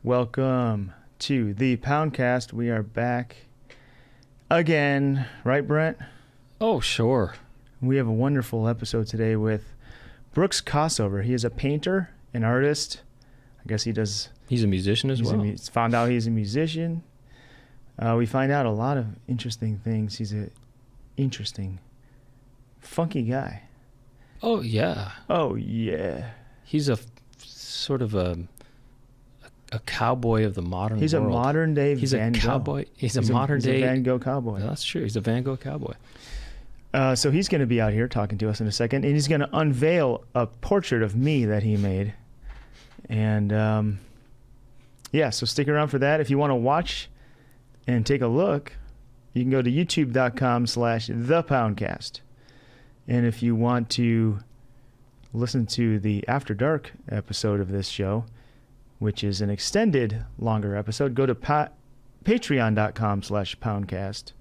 Welcome to the Poundcast. We are back again, right, Brent? Oh, sure. We have a wonderful episode today with Brooks Kossover. He is a painter, an artist. I guess he's a musician as well. Found out he's a musician. We find out a lot of interesting things. He's a interesting, funky guy. Oh, yeah. Oh, yeah. He's a sort of a cowboy of the modern world. He's a modern day Van Gogh. Cowboy. He's a modern day Van Gogh cowboy. That's true. He's a Van Gogh cowboy. So he's going to be out here talking to us in a second, and he's going to unveil a portrait of me that he made. And so stick around for that. If you want to watch and take a look, you can go to youtube.com/thepoundcast. And if you want to listen to the After Dark episode of this show, which is an extended, longer episode, go to patreon.com/poundcast.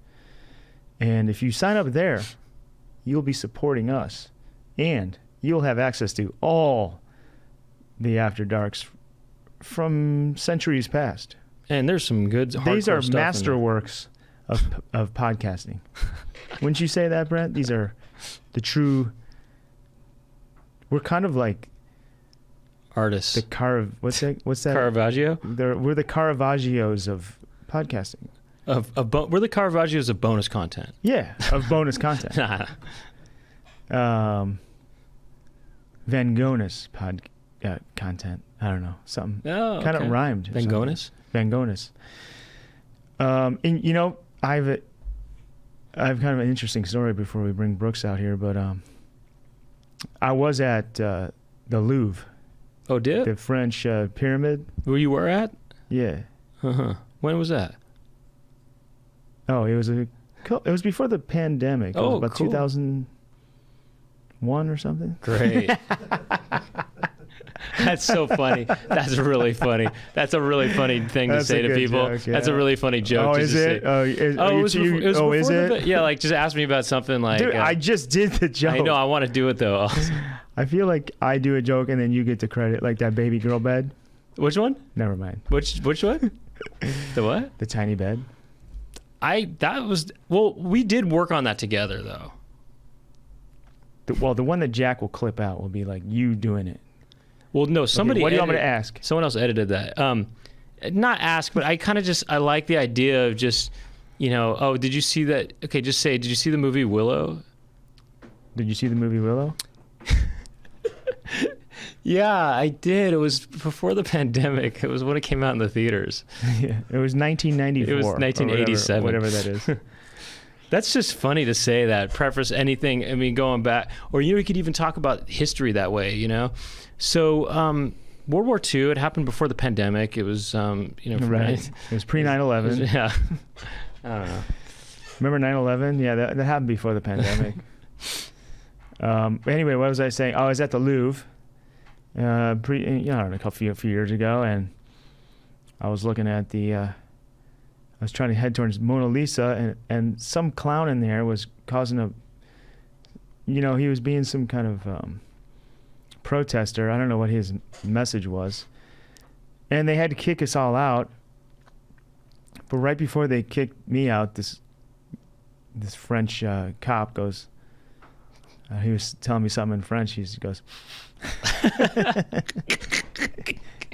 And if you sign up there, you'll be supporting us. And you'll have access to all the After Darks from centuries past. And there's some good hardcore stuff. These are masterworks of podcasting. Wouldn't you say that, Brent? These are the true... We're kind of like... artists. What's that? Caravaggio? We're the Caravaggios of podcasting. We're the Caravaggios of bonus content. Yeah, of bonus content. Van Gogh'ness content. I don't know, something. Oh, okay. Kind of rhymed. Van Gogh'ness? Van Gogh'ness. And you know, I have kind of an interesting story before we bring Brooks out here, but I was at the Louvre. Oh, did? The French pyramid. Where you were at? Yeah. Uh-huh. When was that? Oh, it was before the pandemic. It was about cool. 2001 or something. Great. That's so funny. That's really funny. That's a really funny thing to say to people. Joke, yeah. That's a really funny joke. Oh, is it? Is it? Yeah, like just ask me about something like... Dude, I just did the joke. I know, I want to do it though. I feel like I do a joke and then you get the credit, like that baby girl bed. Which one? Never mind. Which one? The what? The tiny bed. We did work on that together though. The one that Jack will clip out will be like you doing it. Well, no, somebody... What do you want me to ask? Someone else edited that. Not ask, but I kind of I like the idea of just, did you see that? Okay, just say, did you see the movie Willow? Did you see the movie Willow? Yeah, I did. It was before the pandemic. It was when it came out in the theaters. Yeah, it was 1994. It was 1987. Whatever that is. That's just funny to say that. Preface anything, I mean, going back. Or, you could even talk about history that way, So, World War II, it happened before the pandemic. It was, Right. It was pre-9/11. Yeah. I don't know. Remember 9/11? Yeah, that happened before the pandemic. Anyway, what was I saying? Oh, I was at the Louvre, a few years ago, and I was looking at I was trying to head towards Mona Lisa, and some clown in there was causing he was being some kind of protester. I don't know what his message was, and they had to kick us all out. But right before they kicked me out, this French cop goes. He was telling me something in French. He goes.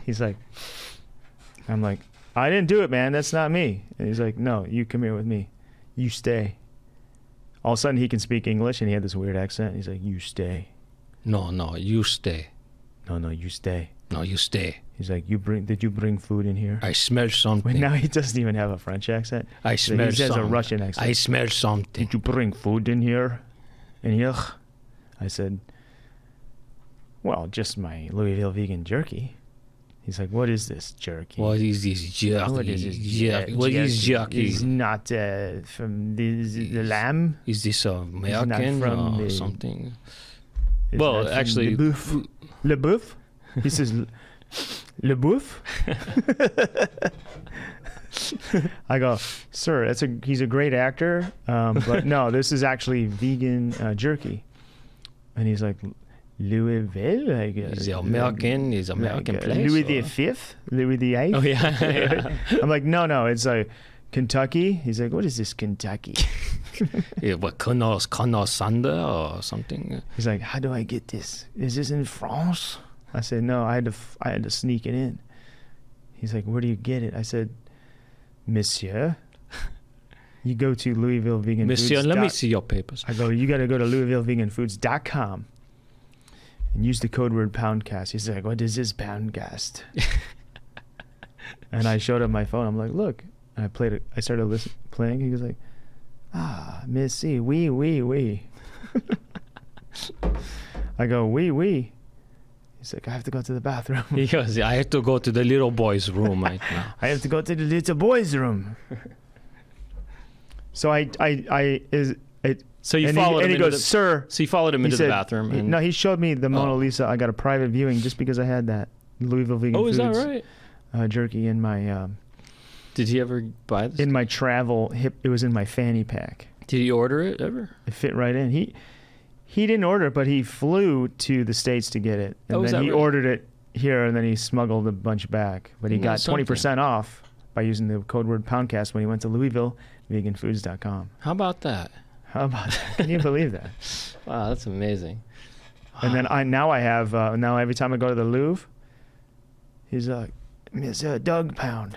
He's like, I'm like, I didn't do it, man. That's not me. And he's like, no, you come here with me. You stay. All of a sudden, he can speak English, and he had this weird accent. He's like, you stay. No, you stay. No, you stay. No, you stay. He's like, did you bring food in here? I smell something. Wait, now he doesn't even have a French accent. I smell something. He has a Russian accent. I smell something. Did you bring food in here? I said, well, just my Louisville vegan jerky. He's like, what is this jerky? What is this jerky? What is this jerky? What is jerky? It's not from the lamb. Is this American or something? Well, actually... Le boeuf? He says, le boeuf? I go, sir, he's a great actor, but no, this is actually vegan jerky. And he's like, Louisville, like He's American. He's American like, place. Louis the Fifth, Louis the Eighth. Oh yeah. I'm like, no, it's Kentucky. He's like, what is this Kentucky? Yeah, what Colonel Sander or something? He's like, how do I get this? Is this in France? I said, no, I had to sneak it in. He's like, where do you get it? I said, Monsieur, you go to Louisville Vegan Monsieur, Foods. let me see your papers. I go, you got to go to LouisvilleVeganFoods.com and use the code word Poundcast. He's like, what is this Poundcast? And I showed him my phone. I'm like, look. And I played it. I started playing. He was like, Missy, oui. I go, oui. He's like, I have to go to the bathroom. He goes, I have to go to the little boy's room right now. I have to go to the little boy's room. So So you followed him and he into goes, the, sir. So you followed him into the bathroom. And, No, he showed me the Mona Lisa. I got a private viewing just because I had that Louisville Vegan Foods. Oh, is that right? Jerky in my. Did he ever buy this? In my travel it was in my fanny pack. Did he order it ever? It fit right in. He didn't order it, but he flew to the States to get it. And then he ordered it here, and then he smuggled a bunch back. But he got 20% off by using the code word Poundcast when he went to LouisvilleVeganFoods.com. How about that? How about that? Can you believe that? Wow, that's amazing. And then now every time I go to the Louvre, he's like, Miss Doug Pound.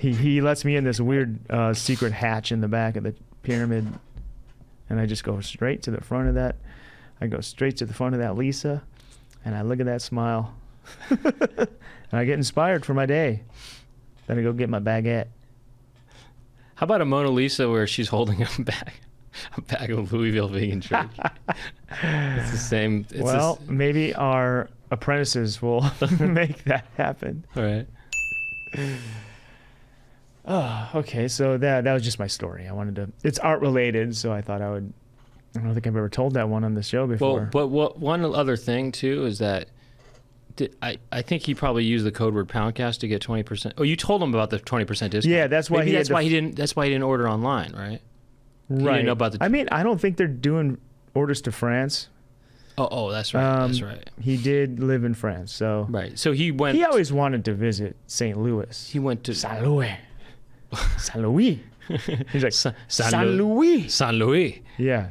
He lets me in this weird secret hatch in the back of the pyramid, and I just go straight to the front of that. I go straight to the front of that Lisa, and I look at that smile, and I get inspired for my day. Then I go get my baguette. How about a Mona Lisa where she's holding a bag of Louisville vegan jerky? It's the same. Maybe our apprentices will make that happen. All right. Oh, okay. So that was just my story. It's art related, so I thought I don't think I've ever told that one on the show before. Well, but one other thing too is that I think he probably used the code word Poundcast to get 20%. Oh, you told him about the 20% discount. Yeah, that's why he didn't. That's why he didn't order online, right? He didn't know about the. I mean, I don't think they're doing orders to France. Oh, that's right. That's right. He did live in France, so right. So he went. He always wanted to visit St. Louis. He went to Saint Louis. Saint Louis. He's like Saint Louis. Saint Louis. Yeah.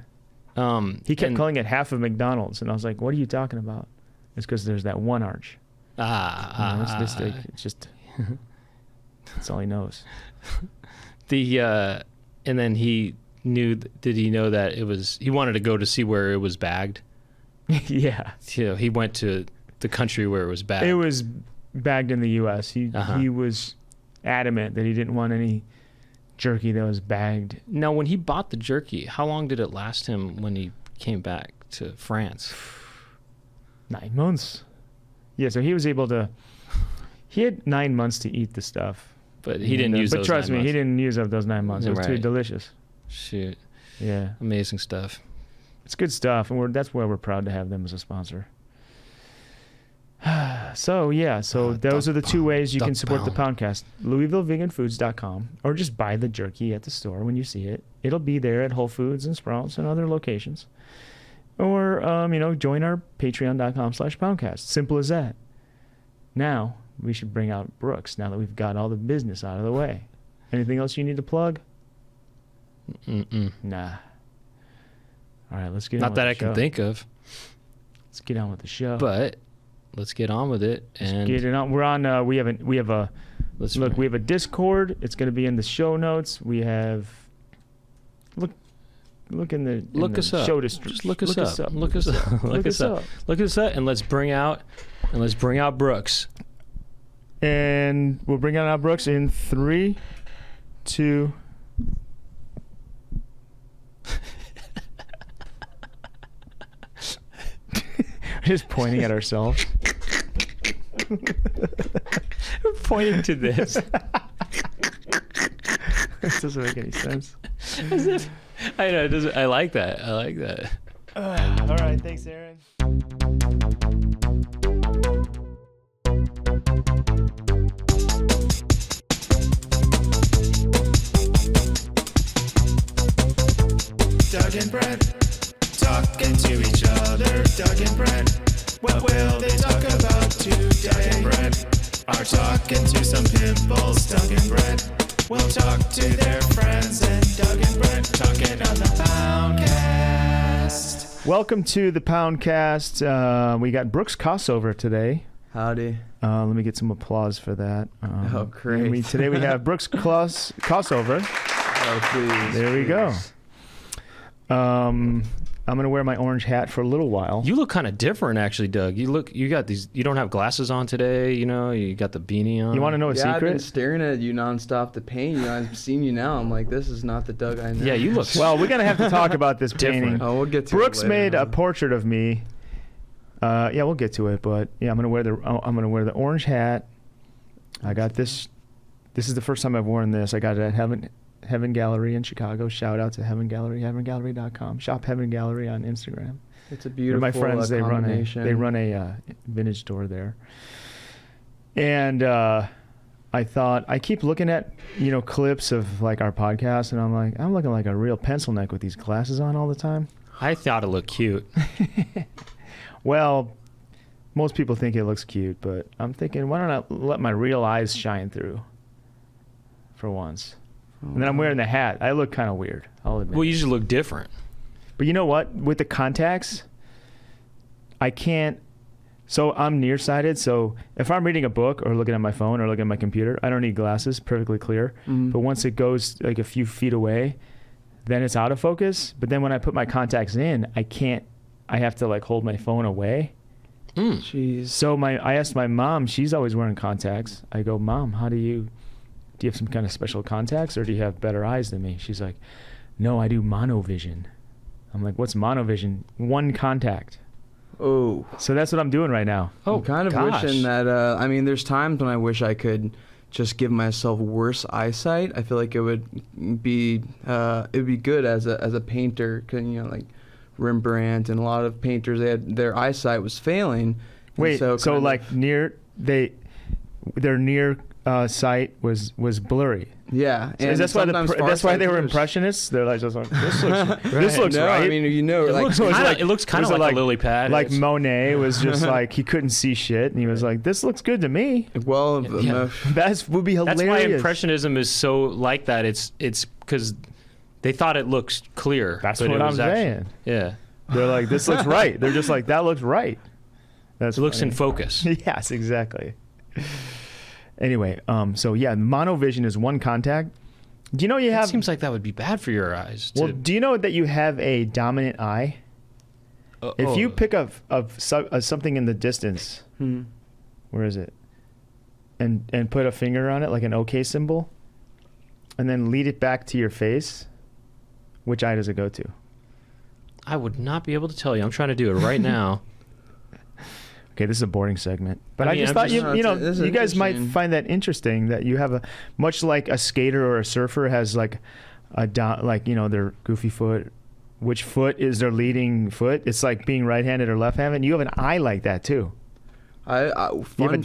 He kept calling it half of McDonald's, and I was like, "What are you talking about?" It's because there's that one arch. It's this big. It's just. That's all he knows. And then he knew. Did he know that it was? He wanted to go to see where it was bagged. Yeah. He went to the country where it was bagged. It was bagged in the U.S. He was adamant that he didn't want any jerky that was bagged. Now, when he bought the jerky, how long did it last him when he came back to France? 9 months. Yeah, so he was able to. He had 9 months to eat the stuff, but he didn't use. But trust me, he didn't use up those 9 months. It was too delicious. Shoot. Yeah. Amazing stuff. It's good stuff, and that's why we're proud to have them as a sponsor. So those are the two ways you can support the Poundcast. LouisvilleVeganFoods.com, or just buy the jerky at the store when you see it. It'll be there at Whole Foods and Sprouts and other locations. Or join our Patreon.com/Poundcast. Simple as that. Now we should bring out Brooks. Now that we've got all the business out of the way. Anything else you need to plug? Nah. All right, let's get on with the show. Not that I can think of. Let's get on with the show. But let's get on with it. And get it on. We're on. We have a Discord. It's going to be in the show notes. We have. Look in the. Look us up. Show Just look us up. Look us up. Look us up. Look us up, and let's bring out Brooks. And we'll bring out Brooks in 3, 2. Just pointing at ourselves. We're pointing to this. This doesn't make any sense. As if, I know, it doesn't. I like that. All right, thanks, Aaron. Doug and Brent talking to each other. are talking to some pimples, Doug and Brent. We'll talk to their friends, and Doug and Brent talking on the Poundcast. Welcome to the Poundcast. We got Brooks Kossover today. Howdy. Let me get some applause for that. Oh, great. Today we have Brooks Kossover. Oh, please. There we go. I'm going to wear my orange hat for a little while. You look kind of different, actually, Doug. You got these. You don't have glasses on today. You know, you got the beanie on. You want to know a secret? I've been staring at you nonstop. The painting. You know, I've seen you now. I'm like, this is not the Doug I know. Yeah, you look. Well, we're going to have to talk about this painting. Oh, we'll get to Brooks it later made a portrait of me. Yeah, we'll get to it, but yeah, I'm going to wear the orange hat. I got this. This is the first time I've worn this. I got it at Heaven Gallery in Chicago. Shout out to Heaven Gallery, heavengallery.com. Shop Heaven Gallery on Instagram. It's a beautiful my friends, they run combination. a vintage store there. And I thought, I keep looking at, clips of like our podcast, and I'm like, I'm looking like a real pencil neck with these glasses on all the time. I thought it looked cute. Well, most people think it looks cute, but I'm thinking, why don't I let my real eyes shine through for once? And then I'm wearing the hat. I look kind of weird, I'll admit. Well, you usually look different. But you know what? With the contacts, I can't. So I'm nearsighted. So if I'm reading a book or looking at my phone or looking at my computer, I don't need glasses, perfectly clear. Mm-hmm. But once it goes like a few feet away, then it's out of focus. But then when I put my contacts in, I can't. I have to like hold my phone away. Jeez. So I asked my mom. She's always wearing contacts. I go, Mom, do you have some kind of special contacts, or do you have better eyes than me? She's like, no, I do monovision. I'm like, what's monovision? One contact. Oh. So that's what I'm doing right now. Oh, I'm kind of wishing that, there's times when I wish I could just give myself worse eyesight. I feel like it would be good as a painter, like Rembrandt and a lot of painters, their eyesight was failing. Wait, so like their near sight was blurry. Yeah, and that's why they were impressionists. They're like, this looks this looks no, right. I mean, it looks kind of like a lily pad. Like Monet was just like, he couldn't see shit, and he was like, this looks good to me. Well, that would be hilarious. That's why impressionism is so like that. It's because they thought it looks clear. That's what I'm saying. Yeah, they're like, this looks right. They're just like, that looks right. It looks in focus. Yes, exactly. Anyway, so yeah, monovision is one contact. Do you know you have? It seems like that would be bad for your eyes. Well, do you know that you have a dominant eye? If you pick up something in the distance, where is it? And put a finger on it like an OK symbol, and then lead it back to your face, which eye does it go to? I would not be able to tell you. I'm trying to do it right now. Okay, this is a boring segment, but I, mean, just thought you guys might find that interesting, that you have much like a skater or a surfer has like their goofy foot. Which foot is their leading foot? It's like being right-handed or left-handed. You have an eye like that too. You have a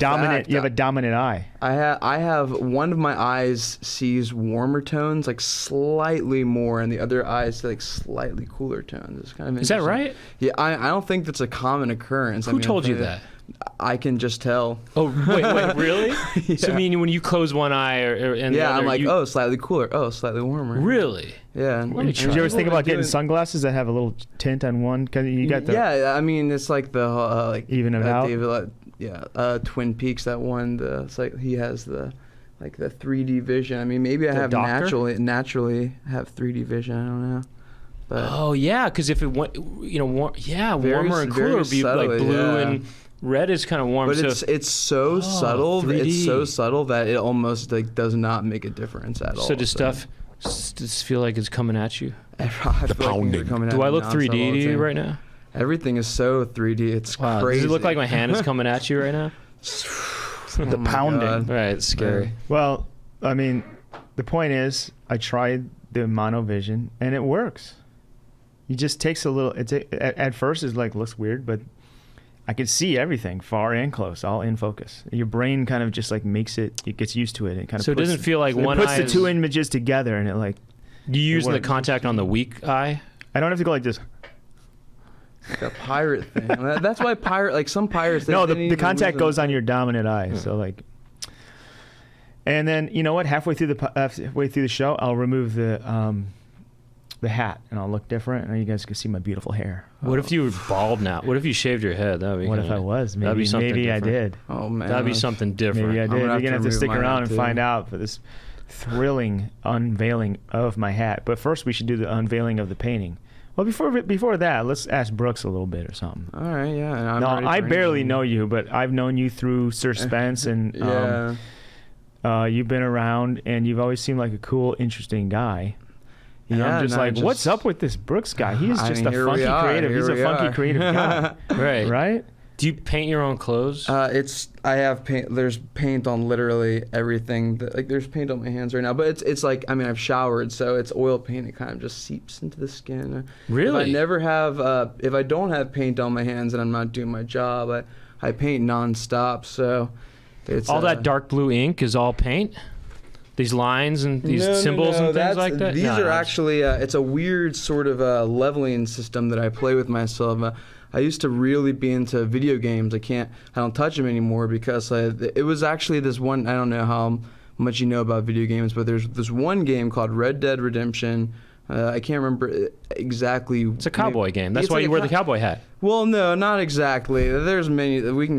dominant eye. I have one of my eyes sees warmer tones, like slightly more, and the other eyes like slightly cooler tones. It's kind of Is that right? Yeah, I don't think that's a common occurrence. Who told you that? I can just tell. Oh wait, really? Yeah. So I mean, when you close one eye and the other, I'm like, slightly cooler, slightly warmer. Really? Yeah. Did you ever think about getting sunglasses that have a little tint on one? Cause you got the I mean, it's like the even it out. David, Twin Peaks, that one. It's like he has the 3D vision. I mean, maybe I have naturally have 3D vision. I don't know. But because if it went, warmer and cooler would be subtle, like blue and red is kind of warm. But it's so subtle. 3D. It's so subtle that it almost does not make a difference at all. So does stuff just feel like it's coming at you? The pounding. Do I look 3D to you right now? Everything is so 3D. It's crazy. Does it look like my hand is coming at you right now? The pounding. God. Right, it's scary. Well, I mean, the point is, I tried the monovision and it works. It just takes a little. At first, it's like looks weird, but I can see everything, far and close, all in focus. Your brain kind of just like it gets used to it. It kind of so it doesn't feel like one puts eye. The two images together, and it like. You use the contact on the weak eye? I don't have to go like this. Like a pirate thing. That's why some pirates. No, the contact goes on your dominant eye. So like, And then you know what? Halfway through the show, I'll remove the hat and I'll look different, and you guys can see my beautiful hair. What if you were bald now? What if you shaved your head? That would be. What if I was? Maybe I did. Oh man, that'd be something different. Maybe I did. You're gonna have to stick around and too. find out for this thrilling unveiling of my hat. But first, we should do the unveiling of the painting. Well, before that, let's ask Brooks a little bit or something. All right, yeah. No, I barely know you, but I've known you through Suspense, and you've been around, and you've always seemed like a cool, interesting guy. And I'm just what's up with this Brooks guy? He's just a funky creative. He's a funky creative guy. Right. Right? Do you paint your own clothes? I have paint. There's paint on literally everything. There's paint on my hands right now, but it's like, I mean, I've showered, so it's oil paint. It kind of just seeps into the skin. Really? If I don't have paint on my hands and I'm not doing my job, I paint nonstop. So it's all that dark blue ink is all paint. These lines and these symbols and things like that? These are actually, it's a weird sort of leveling system that I play with myself. I used to really be into video games. I don't touch them anymore because it was actually this one, I don't know how much you know about video games, but there's this one game called Red Dead Redemption. I can't remember exactly. It's a cowboy game. That's why you wear the cowboy hat. Well, no, not exactly. There's many.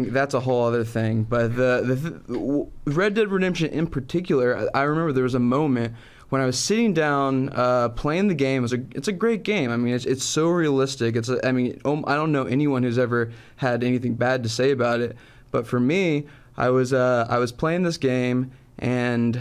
That's a whole other thing. But the Red Dead Redemption in particular, I remember there was a moment when I was sitting down playing the game. It's a great game. I mean, it's so realistic. I don't know anyone who's ever had anything bad to say about it. But for me, I was playing this game, and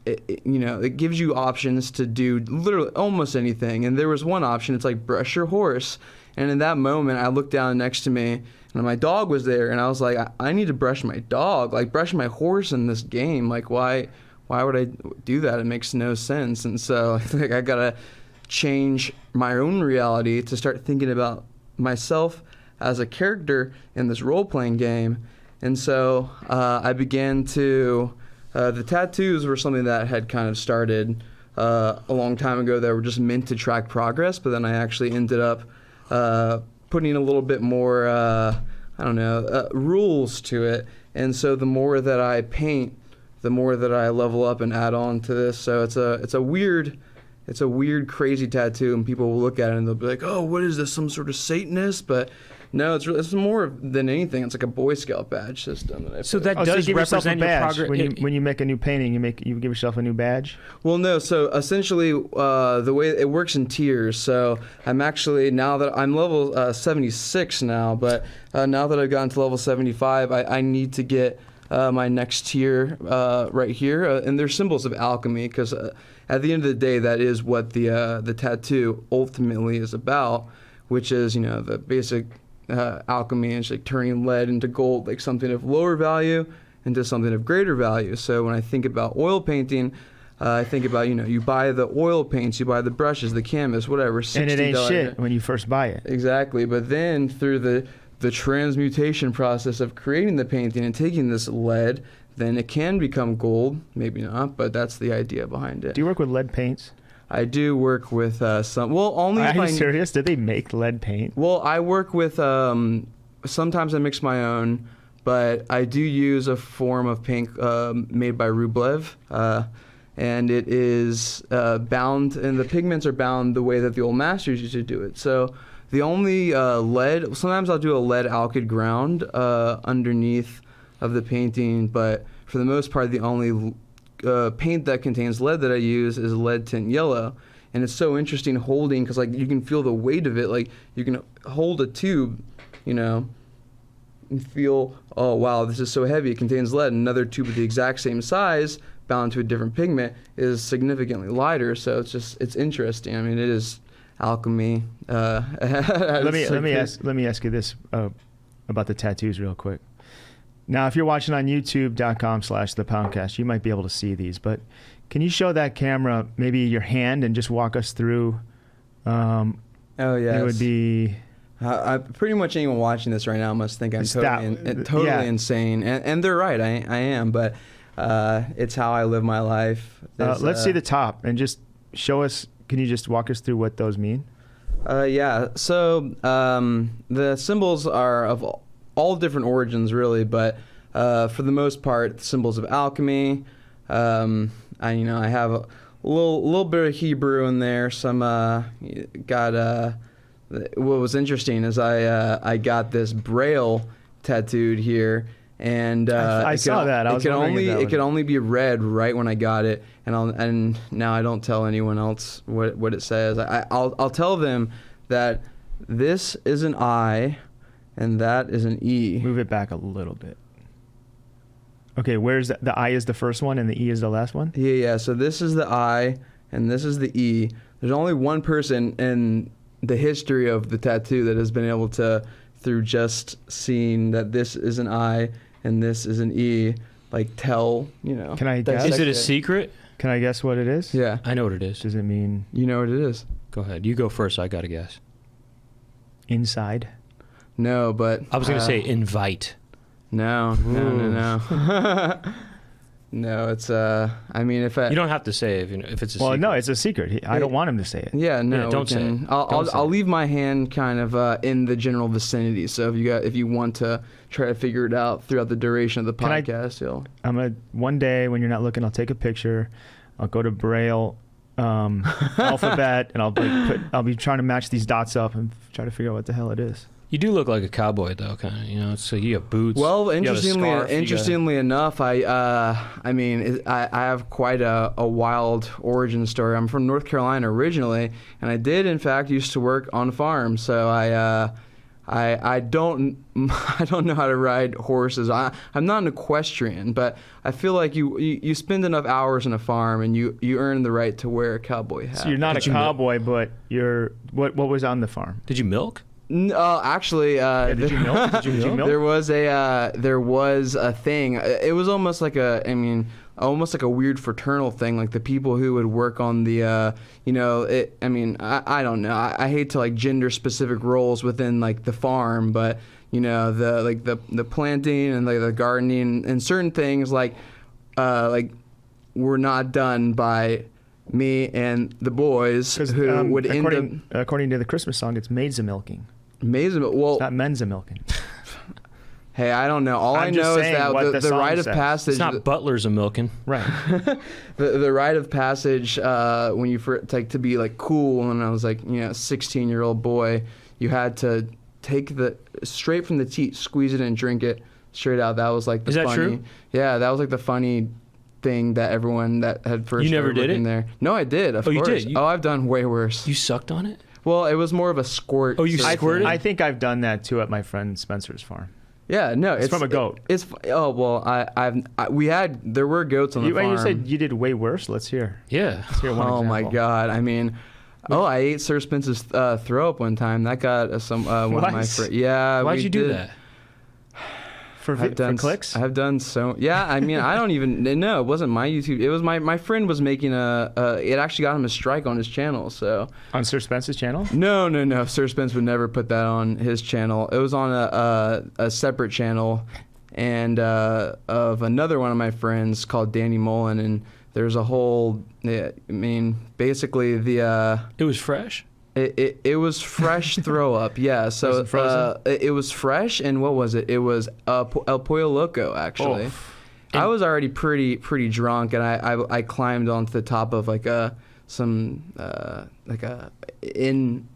it gives you options to do literally almost anything. And there was one option. It's like brush your horse. And in that moment, I looked down next to me, and my dog was there. And I was like, I need to brush my dog, like brush my horse in this game. Like, why would I do that? It makes no sense. And so I think I gotta change my own reality to start thinking about myself as a character in this role-playing game. And so I began to. The tattoos were something that had kind of started a long time ago that were just meant to track progress, but then I actually ended up putting a little bit more, rules to it. And so the more that I paint, the more that I level up and add on to this. So it's a weird, crazy tattoo, and people will look at it and they'll be like, "Oh, what is this? Some sort of Satanist?" But no, it's more than anything. It's like a Boy Scout badge system. So that does represent your progress. When you make a new painting, you give yourself a new badge? Well, no. So essentially, the way it works in tiers. So I'm actually, now that I'm level 76 now, but now that I've gotten to level 75, I need to get my next tier right here. And they're symbols of alchemy, because at the end of the day, that is what the tattoo ultimately is about, which is, the basic alchemy, and like turning lead into gold, like something of lower value into something of greater value. So when I think about oil painting, I think about, you buy the oil paints, you buy the brushes, the canvas, whatever. And it ain't shit when you first buy it. Exactly. But then through the transmutation process of creating the painting and taking this lead, then it can become gold. Maybe not, but that's the idea behind it. Do you work with lead paints? I do work with some. Well, only. Are you serious? Do they make lead paint? Well, I work with. Sometimes I mix my own, but I do use a form of paint made by Rublev, and it is bound, and the pigments are bound the way that the old masters used to do it. So the only lead. Sometimes I'll do a lead alkyd ground underneath of the painting, but for the most part, the only paint that contains lead that I use is lead tint yellow. And it's so interesting holding, because like you can feel the weight of it. Like you can hold a tube, and feel, oh wow, this is so heavy, it contains lead. Another tube of the exact same size, bound to a different pigment, is significantly lighter. So it's interesting. I mean, it is alchemy. Let me ask you this about the tattoos real quick. Now, if you're watching on youtube.com/the Poundcast, you might be able to see these, but can you show that camera maybe your hand and just walk us through? Oh, yes. It would be... pretty much anyone watching this right now must think I'm totally insane. And they're right, I am, but it's how I live my life. Let's see the top and just show us, can you just walk us through what those mean? Yeah, so the symbols are of all different origins, really, but for the most part, symbols of alchemy. I have a little bit of Hebrew in there. Some what was interesting is I got this Braille tattooed here, and I saw that. It could only be read right when I got it, and now I don't tell anyone else what it says. I'll tell them that this is an I, and that is an E. Move it back a little bit. Okay, where's the I is the first one and the E is the last one? Yeah. So this is the I, and this is the E. There's only one person in the history of the tattoo that has been able to, through just seeing that this is an I and this is an E, like tell, Can I guess? Is it a secret? Can I guess what it is? Yeah. I know what it is. Does it mean You know what it is? Go ahead. You go first. I got to guess. inside? No, but I was going to say invite. No. No, it's if I You don't have to say if it's a Well, secret. no, it's a secret. I don't want him to say it. Yeah, no. Yeah, don't say it. I'll leave my hand kind of in the general vicinity. So if you want to try to figure it out throughout the duration of the podcast, One day when you're not looking, I'll take a picture. I'll go to Braille alphabet, and I'll be trying to match these dots up and try to figure out what the hell it is. You do look like a cowboy, though, kind of. So you have boots. Well, you have a scarf, interestingly enough, I have quite a wild origin story. I'm from North Carolina originally, and I did in fact used to work on a farm. So I don't know how to ride horses. I'm not an equestrian, but I feel like you spend enough hours in a farm and you earn the right to wear a cowboy hat. So you're not a cowboy, but you're what was on the farm? Did you milk? Actually, did you milk? Did you milk? there was a thing. It was almost like a weird fraternal thing. Like the people who would work on the, I don't know. I hate to like gender specific roles within like the farm, but the planting and like the gardening and certain things like were not done by me and the boys who would end up. According to the Christmas song, it's maids a milking. Well, it's not men's a milking. Hey, I don't know. All I know is that the rite of passage. It's not butlers a milking. Right. the rite of passage when you to be like cool, and I was like 16-year-old boy, you had to take the straight from the teat, squeeze it and drink it straight out. That was like the Is that funny. true? Yeah, that was like the funny thing that everyone that had first. You never did it? There. No, I did. Of course. You did? I've done way worse. You sucked on it? Well, it was more of a squirt. Oh, you squirted? I think I've done that too at my friend Spencer's farm. Yeah, no, it's from a goat. There were goats on the farm. You said you did way worse. Let's hear. Yeah. Let's hear one Oh example. my God! I ate Sir Spence's throw up one time. That got one of my friends. Yeah. Why'd you do that? For clicks? I have done so. Yeah, I don't even know. It wasn't my YouTube. It was my friend was making it actually got him a strike on his channel. So on Sir Spence's channel? No. Sir Spence would never put that on his channel. It was on a separate channel, and of another one of my friends called Danny Mullen, and there's a whole. Basically the. It was fresh. It was fresh throw up, yeah. So it was fresh, and what was it? It was El Pollo Loco, actually. Oh. I was already pretty drunk, and I climbed onto the top of in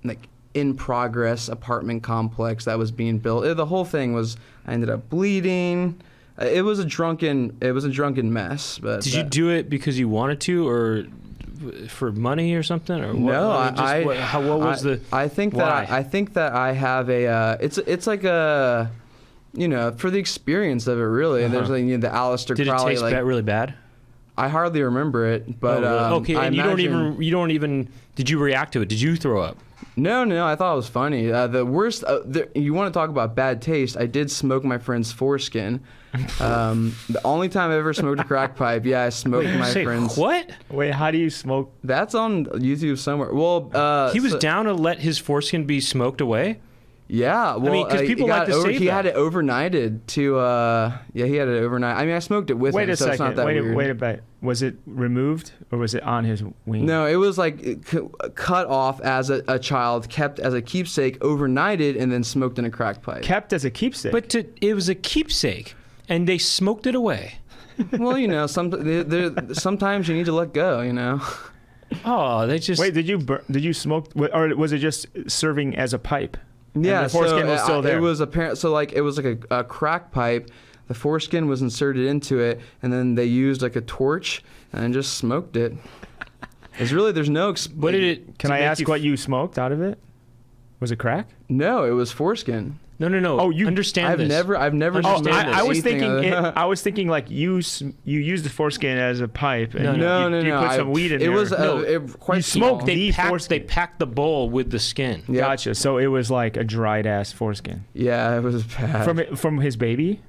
progress apartment complex that was being built. The whole thing was. I ended up bleeding. It was a drunken mess. But did you do it because you wanted to, or for money or something, or what? No, what was the? I think why? that I have a. It's like a, for the experience of it really. And there's like the Aleister Crowley. Did it taste really bad? I hardly remember it, but okay. And you don't even. Did you react to it? Did you throw up? No. I thought it was funny. The worst. You want to talk about bad taste? I did smoke my friend's foreskin. The only time I ever smoked a crack pipe. Yeah, I smoked my friend's. What? Wait, how do you smoke? That's on YouTube somewhere. Well, he was down to let his foreskin be smoked away. Yeah, well, because people like to save he that. had it overnighted to. He had it overnight. I mean, I smoked it with him, so it's not that weird. Wait a bit. Was it removed or was it on his wing? No, it was like cut off as a child, kept as a keepsake, overnighted, and then smoked in a crack pipe. Kept as a keepsake. But it was a keepsake. and they smoked it away. Well, sometimes you need to let go, Oh, they just... Wait, did you smoke, or was it just serving as a pipe? Yeah, and the foreskin was still there. It was apparent. So it was like a crack pipe. The foreskin was inserted into it, and then they used like a torch and just smoked it. There's no. What did it? Can I ask what you smoked out of it? Was it crack? No, it was foreskin. No. Oh, you understand I've this. I've never. Oh, understand I was anything thinking. other- I was thinking like you used the foreskin as a pipe. And No. You put some weed in there. It was quite You small. smoked They foreskin. packed the bowl with the skin. Yep. Gotcha. So it was like a dried ass foreskin Yeah, it was bad. from his baby.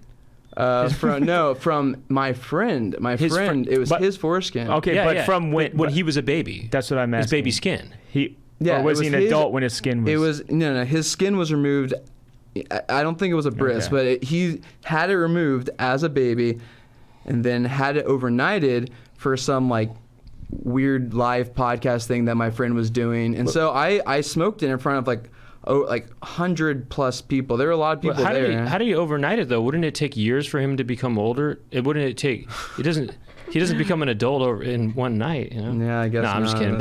From my friend. His friend, It was but- his foreskin. Okay, Yeah, but yeah. from when he was a baby. That's what I'm asking. His baby skin. Yeah, or was it he was an adult when his skin was? It was no. His skin was removed. I don't think it was a bris, Okay. but he had it removed as a baby, and then had it overnighted for some like weird live podcast thing that my friend was doing, and so I smoked it in front of like 100+ people. There were a lot of people Well, there. how do you overnight it though? Wouldn't it take years for him to become older? He doesn't become an adult in one night, Yeah, I guess No, I'm just not. kidding.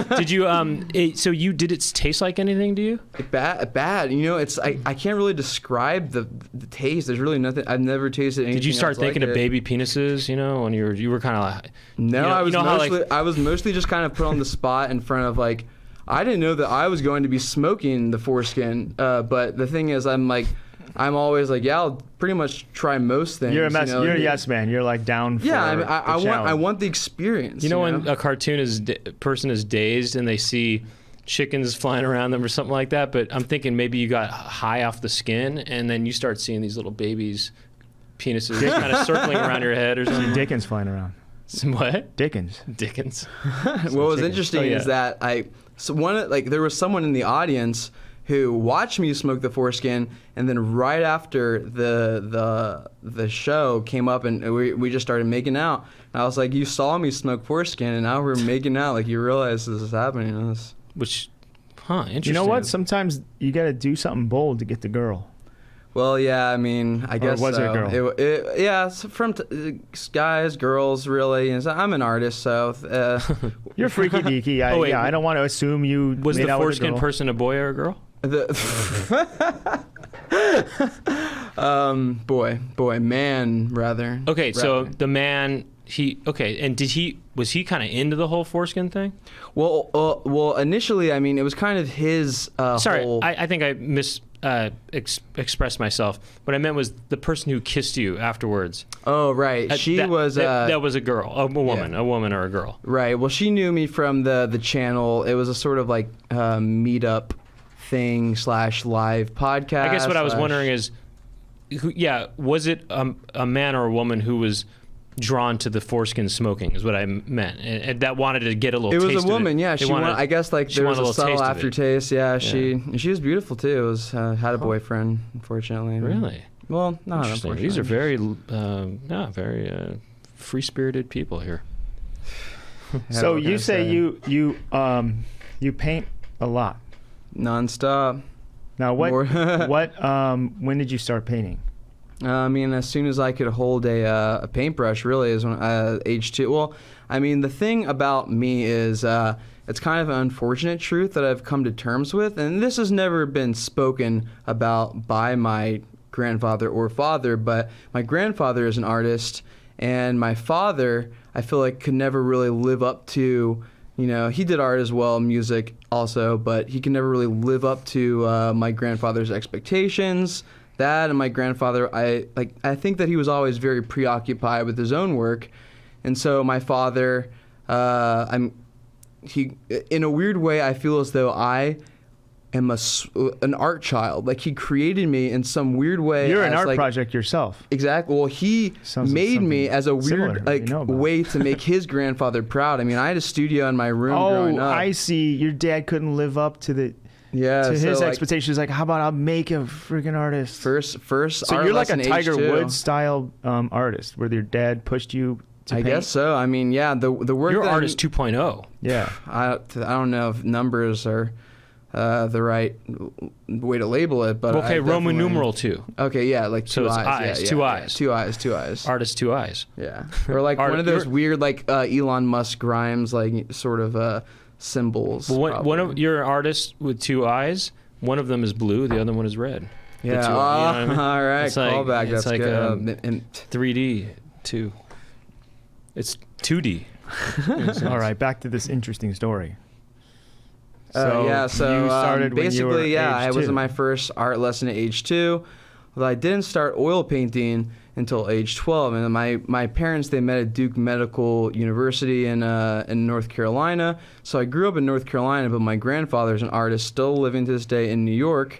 But did you? Did it taste like anything to you? Bad. It's I can't really describe the taste. There's really nothing. I've never tasted anything. Did you start else like thinking of it. baby penises? When you were kind of like. No, I was how, mostly I was mostly just kind of put on the spot in front of like. I didn't know that I was going to be smoking the foreskin. But the thing is, I'm always like, yeah, I'll pretty much try most things. You're a yes man. You're like down for Yeah, the I want the experience. When a cartoon person is dazed and they see chickens flying around them or something like that, but I'm thinking maybe you got high off the skin and then you start seeing these little babies' penises kind of circling around your head or something. Dickens flying around. What? Dickens. What was interesting is that there was someone in the audience who watched me smoke the foreskin, and then right after the show came up and we just started making out. And I was like, you saw me smoke foreskin, and now we're making out. Like, you realize this is happening. Interesting. You know what? Sometimes you got to do something bold to get the girl. Well, yeah, I mean, I guess was it a so. girl? It's from guys, girls, really. And so I'm an artist, so... You're freaky deaky. I don't want to assume you Was made the out with a foreskin girl. person a boy or a girl? Man, rather. Okay, so rather. the man, and was he kind of into the whole foreskin thing? Well, initially, I mean, it was kind of his Sorry, whole... I think I expressed myself. What I meant was the person who kissed you afterwards. Oh, right. She was... that was a girl, a woman, yeah. a woman or a girl. Right. Well, she knew me from the channel. It was a sort of like meetup thing / live podcast. I guess what I was wondering is, was it a man or a woman who was drawn to the foreskin smoking is what I meant, and that wanted to get a little taste of it. It was a woman, yeah. I guess like there was a subtle aftertaste. Yeah, she was beautiful too. It was had a boyfriend, unfortunately. Really? Well, not unfortunately. These are very, very free-spirited people here. So you say you paint a lot. Nonstop. Now when did you start painting? I mean, as soon as I could hold a paintbrush, really, is when age 2. Well, I mean, the thing about me is it's kind of an unfortunate truth that I've come to terms with, and this has never been spoken about by my grandfather or father, but my grandfather is an artist, and my father, I feel like, could never really live up to, he did art as well, music also, but he could never really live up to my grandfather's expectations. That and my grandfather, I think that he was always very preoccupied with his own work, and so my father, in a weird way, I feel as though I am an art child. Like, he created me in some weird way. You're an art project yourself. Exactly. Well, he made me as a weird way to make his grandfather proud. I mean, I had a studio in my room growing up. Oh, I see. Your dad couldn't live up to the... Yeah, to his expectations, like, how about I'll make a freaking artist? First. So you're like a Tiger Woods style artist, where your dad pushed you to paint? I guess so. I mean, yeah, the work. You're artist 2.0. Yeah. I don't know if numbers are the right way to label it. But okay, Roman numeral 2. Okay, yeah, like So two it's eyes. eyes, Yeah, two yeah, eyes. yeah. Two eyes. Artist 2 eyes. Yeah, or like one of those weird like Elon Musk Grimes like sort of symbols. Well, one of you're an artist with 2 eyes. One of them is blue. The other one is red. Yeah. You know what I mean? All right. It's like, Callback. it's That's like good. 3D 2. It's 2D. All right, back to this interesting story. So you started when you were basically, I age was 2. in my first art lesson at age 2. Well, I didn't start oil painting until age 12, and my parents, they met at Duke Medical University in North Carolina. So I grew up in North Carolina, but my grandfather's an artist, still living to this day in New York,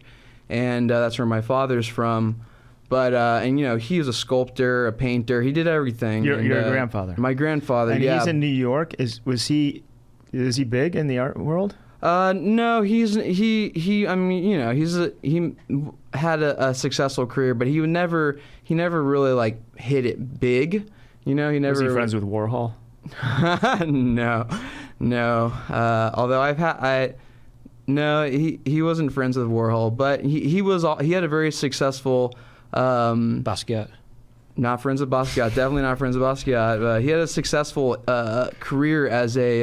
and that's where my father's from. But and you know, he was a sculptor, a painter. He did everything. Your And, grandfather. My grandfather. And yeah. he's in New York. Is he big in the art world? No, he. I mean, you know, he had a successful career, but he never really like hit it big. You know, he never. Was he friends with Warhol? No. Although no, he wasn't friends with Warhol, but he had a very successful. Basquiat. Not friends with Basquiat. Definitely not friends with Basquiat. He had a successful career as he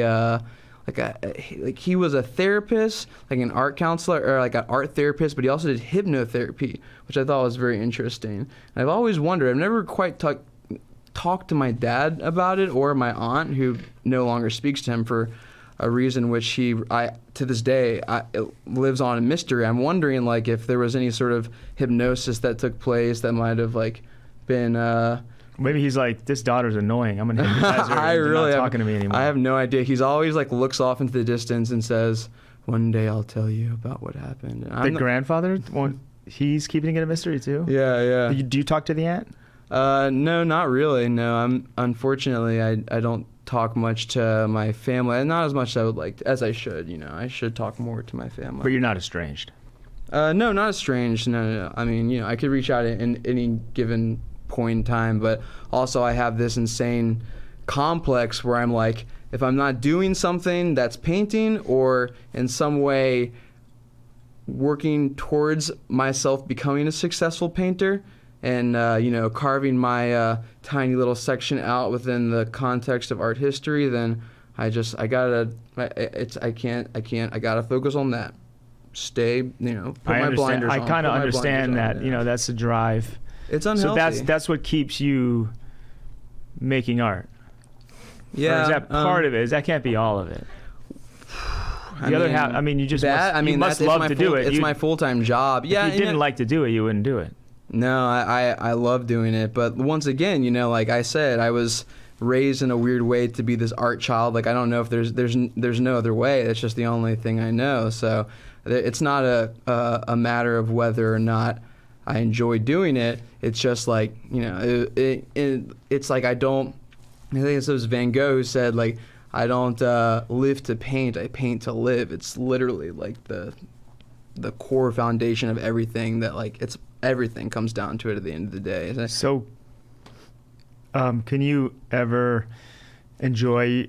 was a therapist, like an art counselor or like an art therapist, but he also did hypnotherapy, which I thought was very interesting. And I've always wondered. I've never quite talked to my dad about it or my aunt, who no longer speaks to him for a reason which to this day it lives on in mystery. I'm wondering like if there was any sort of hypnosis that took place that might have like been. Maybe he's like, this daughter's annoying. I'm gonna hypnotize her. I You're really not talking to me anymore. I have no idea. He's always like looks off into the distance and says, "One day I'll tell you about what happened." And grandfather, he's keeping it a mystery too. Yeah. Do you talk to the aunt? No, not really. No, unfortunately I don't talk much to my family, and not as much as I should. You know, I should talk more to my family. But you're not estranged. No, not estranged. No. I mean, you know, I could reach out at any given point in time, but also I have this insane complex where I'm like, if I'm not doing something that's painting or in some way working towards myself becoming a successful painter and you know, carving my tiny little section out within the context of art history, then I gotta focus on that. Stay, you know, put my blinders on. I kind of understand that, you know, that's the drive. It's unhealthy. So that's what keeps you making art. Yeah. Or is that part of it? That can't be all of it. The other half, I mean, you just must love to do it. It's my full-time job. Yeah. If you didn't like to do it, you wouldn't do it. No, I love doing it. But once again, you know, like I said, I was raised in a weird way to be this art child. Like, I don't know if there's no other way. That's just the only thing I know. So it's not a matter of whether or not I enjoy doing it. It's just like, you know, it's like I think it was Van Gogh who said, like, I don't live to paint, I paint to live. It's literally like the core foundation of everything that, like, everything comes down to it at the end of the day. So, can you ever enjoy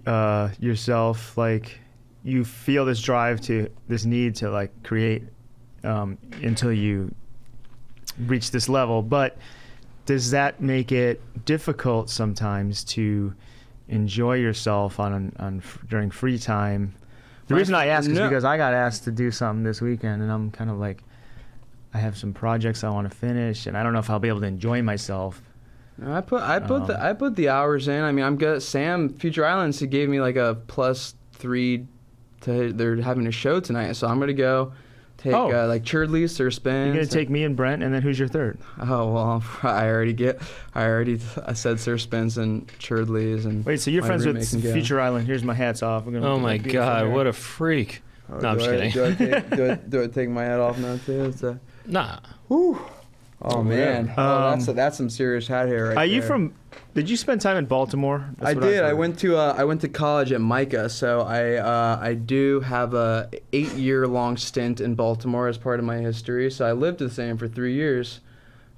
yourself, like, you feel this drive this need to, like, create until you reach this level, but does that make it difficult sometimes to enjoy yourself during free time? The reason I ask is because I got asked to do something this weekend, and I'm kind of like, I have some projects I want to finish, and I don't know if I'll be able to enjoy myself. I put the hours in. I mean, I'm good. Sam, Future Islands, he gave me like a +3 they're having a show tonight, so I'm gonna go take like Churdleys or Spins. You're gonna take me and Brent, and then who's your third? Oh well, I said Sir Spence and Churdleys and. Wait, so you're friends with Future Island? Here's my hats off. Oh my God, what a freak! No, I'm just kidding. Do I take my hat off now too? Nah. Whew. Oh man, that's some serious hat hair right there. Are you from? Did you spend time in Baltimore? I did. I went to college at MICA, so I do have a 8-year long stint in Baltimore as part of my history. So I lived the same for 3 years.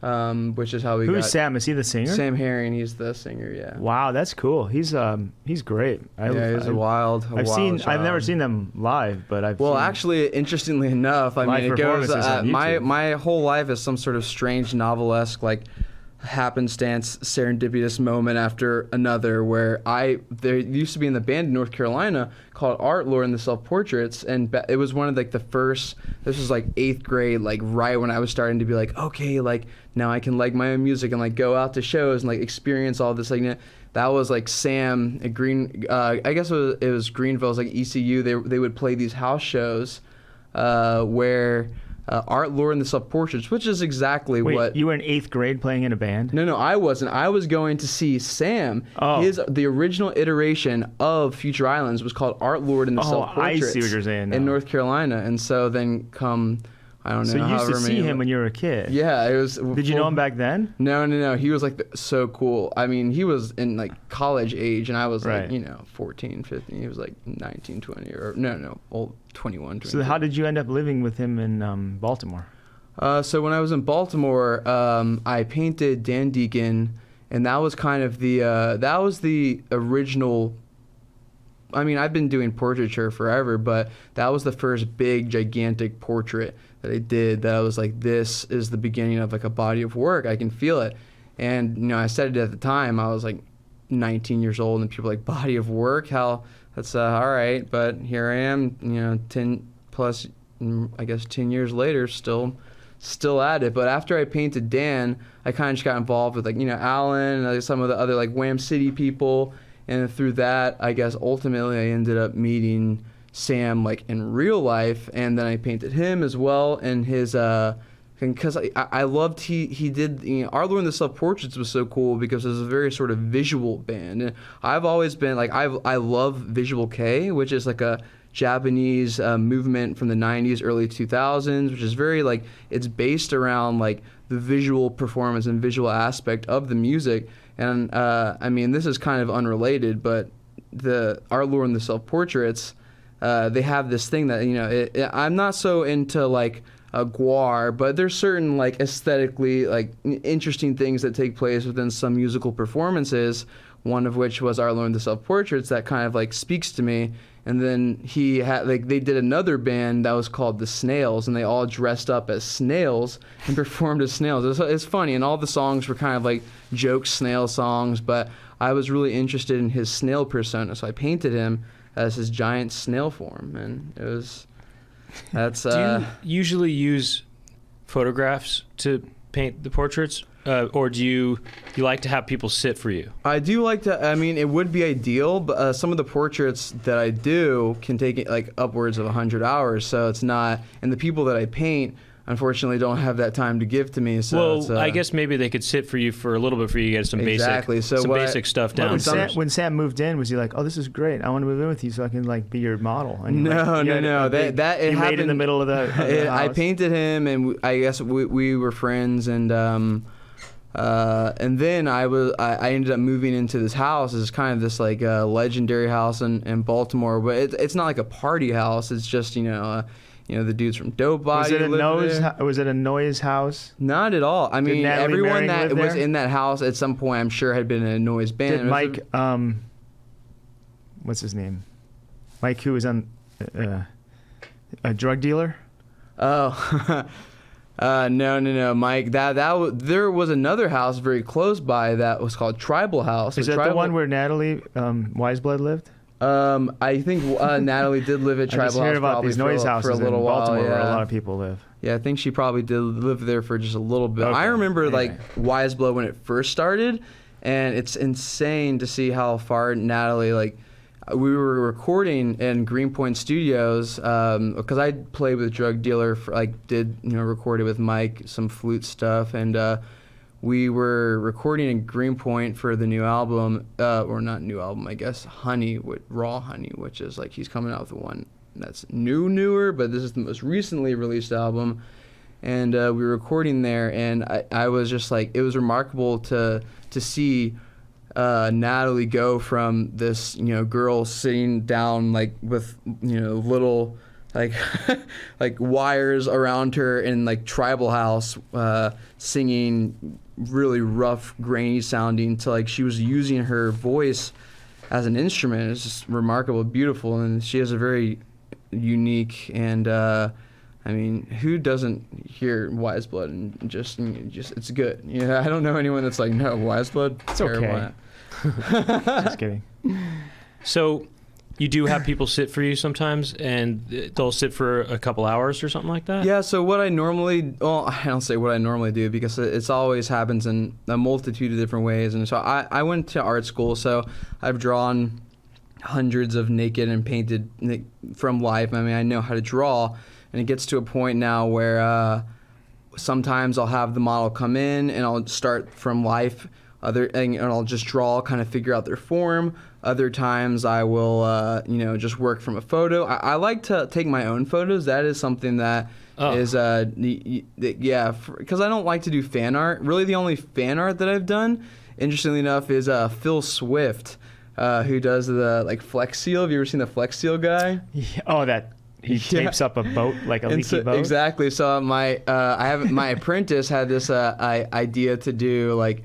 which is how we got. Who's Sam? Is he the singer? Sam Herring, he's the singer, yeah. Wow, that's cool. He's great. He's wild. I've never seen them live, but I've. Well, seen actually, interestingly enough, I mean, it goes. My whole life is some sort of strange novelesque, like, happenstance, serendipitous moment after another, where there used to be in the band in North Carolina called Art, Lore, and the Self-Portraits, and it was one of like the first. This was like 8th grade, like right when I was starting to be like, okay, like now I can like my own music and like go out to shows and like experience all this, like. That was like Sam at Green. I guess it was Greenville. It was like ECU. They would play these house shows where. Art, Lore, and the Self-Portraits, which is exactly what... You were in 8th grade playing in a band? No, I wasn't. I was going to see Sam. Oh. The original iteration of Future Islands was called Art, Lore, and the Self-Portraits. I see what you're saying now. In North Carolina. And so then I don't know. So you used to see him when you were a kid? Yeah, it was. Did you know him back then? No. He was like so cool. I mean, he was in like college age, and I was right. like 14, 15. He was like 19, 20, or no, old 21. 22. So how did you end up living with him in Baltimore? So when I was in Baltimore, I painted Dan Deacon, and that was kind of the original. I mean, I've been doing portraiture forever, but that was the first big, gigantic portrait that I did that I was like, this is the beginning of like a body of work. I can feel it. And, I said it at the time. I was like 19 years old, and people were like, body of work? Hell, that's all right. But here I am, 10 plus, I guess 10 years later, still at it. But after I painted Dan, I kind of just got involved with like, Alan and some of the other like Wham City people. And through that, I guess ultimately I ended up meeting Sam like in real life, and then I painted him as well. And his because I loved he did Art, Lore, and the Self-Portraits was so cool because it was a very sort of visual band. And I've always been like I love Visual Kei, which is like a Japanese movement from the 90s, early 2000s, which is very like it's based around like the visual performance and visual aspect of the music. And I mean, this is kind of unrelated, but the Art, Lore, and the Self-Portraits, they have this thing that I'm not so into like guar, but there's certain like aesthetically like interesting things that take place within some musical performances. One of which was Art, Lore, and the Self-Portraits that kind of like speaks to me. And then he had they did another band that was called the Snails, and they all dressed up as snails and performed as snails. It's funny, and all the songs were kind of like joke snail songs, but I was really interested in his snail persona, so I painted him as his giant snail form, and that's. Do you usually use photographs to paint the portraits? Or do you like to have people sit for you? I do like to. I mean, it would be ideal, but some of the portraits that I do can take like upwards of 100 hours. So it's not. And the people that I paint, unfortunately, don't have that time to give to me. So I guess maybe they could sit for you for a little bit for you to get some basic stuff down. When Sam moved in, was he like, "Oh, this is great. I want to move in with you so I can like be your model"? And no. It happened in the middle of the house. I painted him, and I guess we were friends, and then I ended up moving into this house. It's kind of this like legendary house in Baltimore, but it's not like a party house. It's just the dudes from Dope Body. Was it a noise house? Not at all. I mean, everyone that was in that house at some point, I'm sure, had been in a noise band. Did Mike, what's his name? Mike, who was on a drug dealer? Oh. No, Mike. There was another house very close by that was called Tribal House. Is that the one where Natalie Wiseblood lived? I think Natalie did live at Tribal House. I hear about these noise houses for a little in while, Baltimore where a lot of people live. Yeah, I think she probably did live there for just a little bit. Okay. I remember like Wiseblood when it first started, and it's insane to see how far Natalie like. We were recording in Greenpoint Studios because I played with a drug dealer. Recorded with Mike some flute stuff, and we were recording in Greenpoint for the new album, or not new album, I guess, Honey, with Raw Honey, which is like he's coming out with one that's newer, but this is the most recently released album. And we were recording there, and I was just like, it was remarkable to see Natalie go from this girl sitting down like with little like like wires around her in like tribal house, singing really rough, grainy sounding, to like she was using her voice as an instrument. It's just remarkable, beautiful, and she has a very unique and I mean, who doesn't hear Wise Blood and just it's good. Yeah, I don't know anyone that's like, no, Wise Blood, It's terrible. okay. Just kidding. So you do have people sit for you sometimes, and they'll sit for a couple hours or something like that? Yeah, so what I normally, well, I don't say what I normally do because it's always happens in a multitude of different ways. And so I went to art school, so I've drawn hundreds of naked and painted from life. I mean, I know how to draw, and it gets to a point now where sometimes I'll have the model come in and I'll start from life, and I'll just draw, kind of figure out their form. Other times I will, just work from a photo. I like to take my own photos. That is something that is, because I don't like to do fan art. Really, the only fan art that I've done, interestingly enough, is Phil Swift, who does the like Flex Seal. Have you ever seen the Flex Seal guy? Yeah. Oh, that he tapes up a boat, like a leaky boat. Exactly. So my apprentice had this idea to do like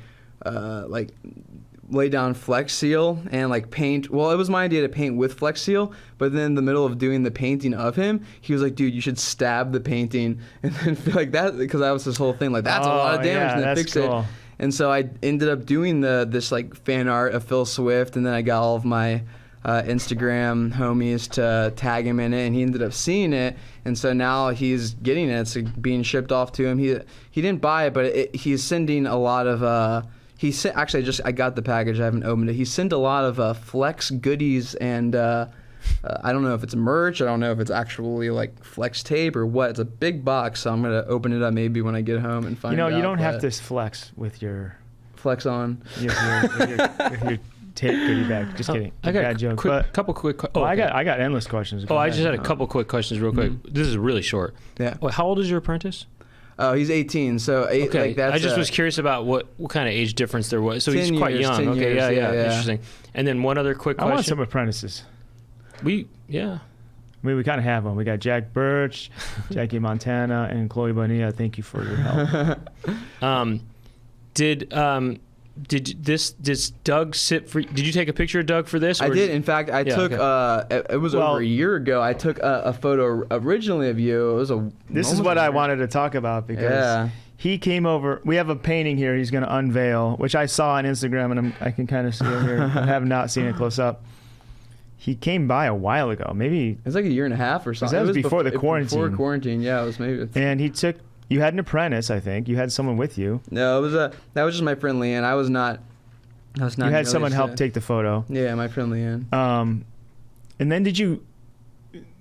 lay down Flex Seal and like paint. Well, it was my idea to paint with Flex Seal, but then in the middle of doing the painting of him, he was like, dude, you should stab the painting and then feel like that, because that was his whole thing. Like, that's a lot of damage, and then fix cool. it. And so I ended up doing this like fan art of Phil Swift, and then I got all of my Instagram homies to tag him in it, and he ended up seeing it, and so now he's getting it. It's being shipped off to him. He didn't buy it, but he's sending a lot of actually, I got the package. I haven't opened it. He sent a lot of Flex goodies, and I don't know if it's merch. I don't know if it's actually like Flex tape or what. It's a big box, so I'm gonna open it up maybe when I get home and find out. You don't have to flex with your flex on. with your tape goodie bag. Just kidding. I got Bad joke. couple quick. I got endless questions. Go I ahead. just had a couple quick questions real quick. Mm-hmm. This is really short. Yeah. Wait, how old is your apprentice? Oh, he's 18. So Okay. like that's. I just was curious about what kind of age difference there was. So he's 10 quite years, young. 10 Okay. years, Yeah. yeah. Interesting. And then one other quick I question. want some apprentices. I I mean, we kind of have one. We got Jack Birch, Jackie Montana, and Chloe Bonilla. Thank you for your help. Did Doug sit for? Did you take a picture of Doug for this? I did. In fact, I took. Okay. It was over a year ago. I took a photo originally of you. It was a. This is what I wanted to talk about because he came over. We have a painting here. He's going to unveil, which I saw on Instagram, and I can kind of see it here. I have not seen it close up. He came by a while ago, maybe. It was like a year and a half or something. That was before the quarantine. Before quarantine, yeah, it was maybe. And he took. You had an apprentice, I think. You had someone with you. No, that was just my friend Leanne. I was not. You had someone help take the photo. Yeah, my friend Leanne. And then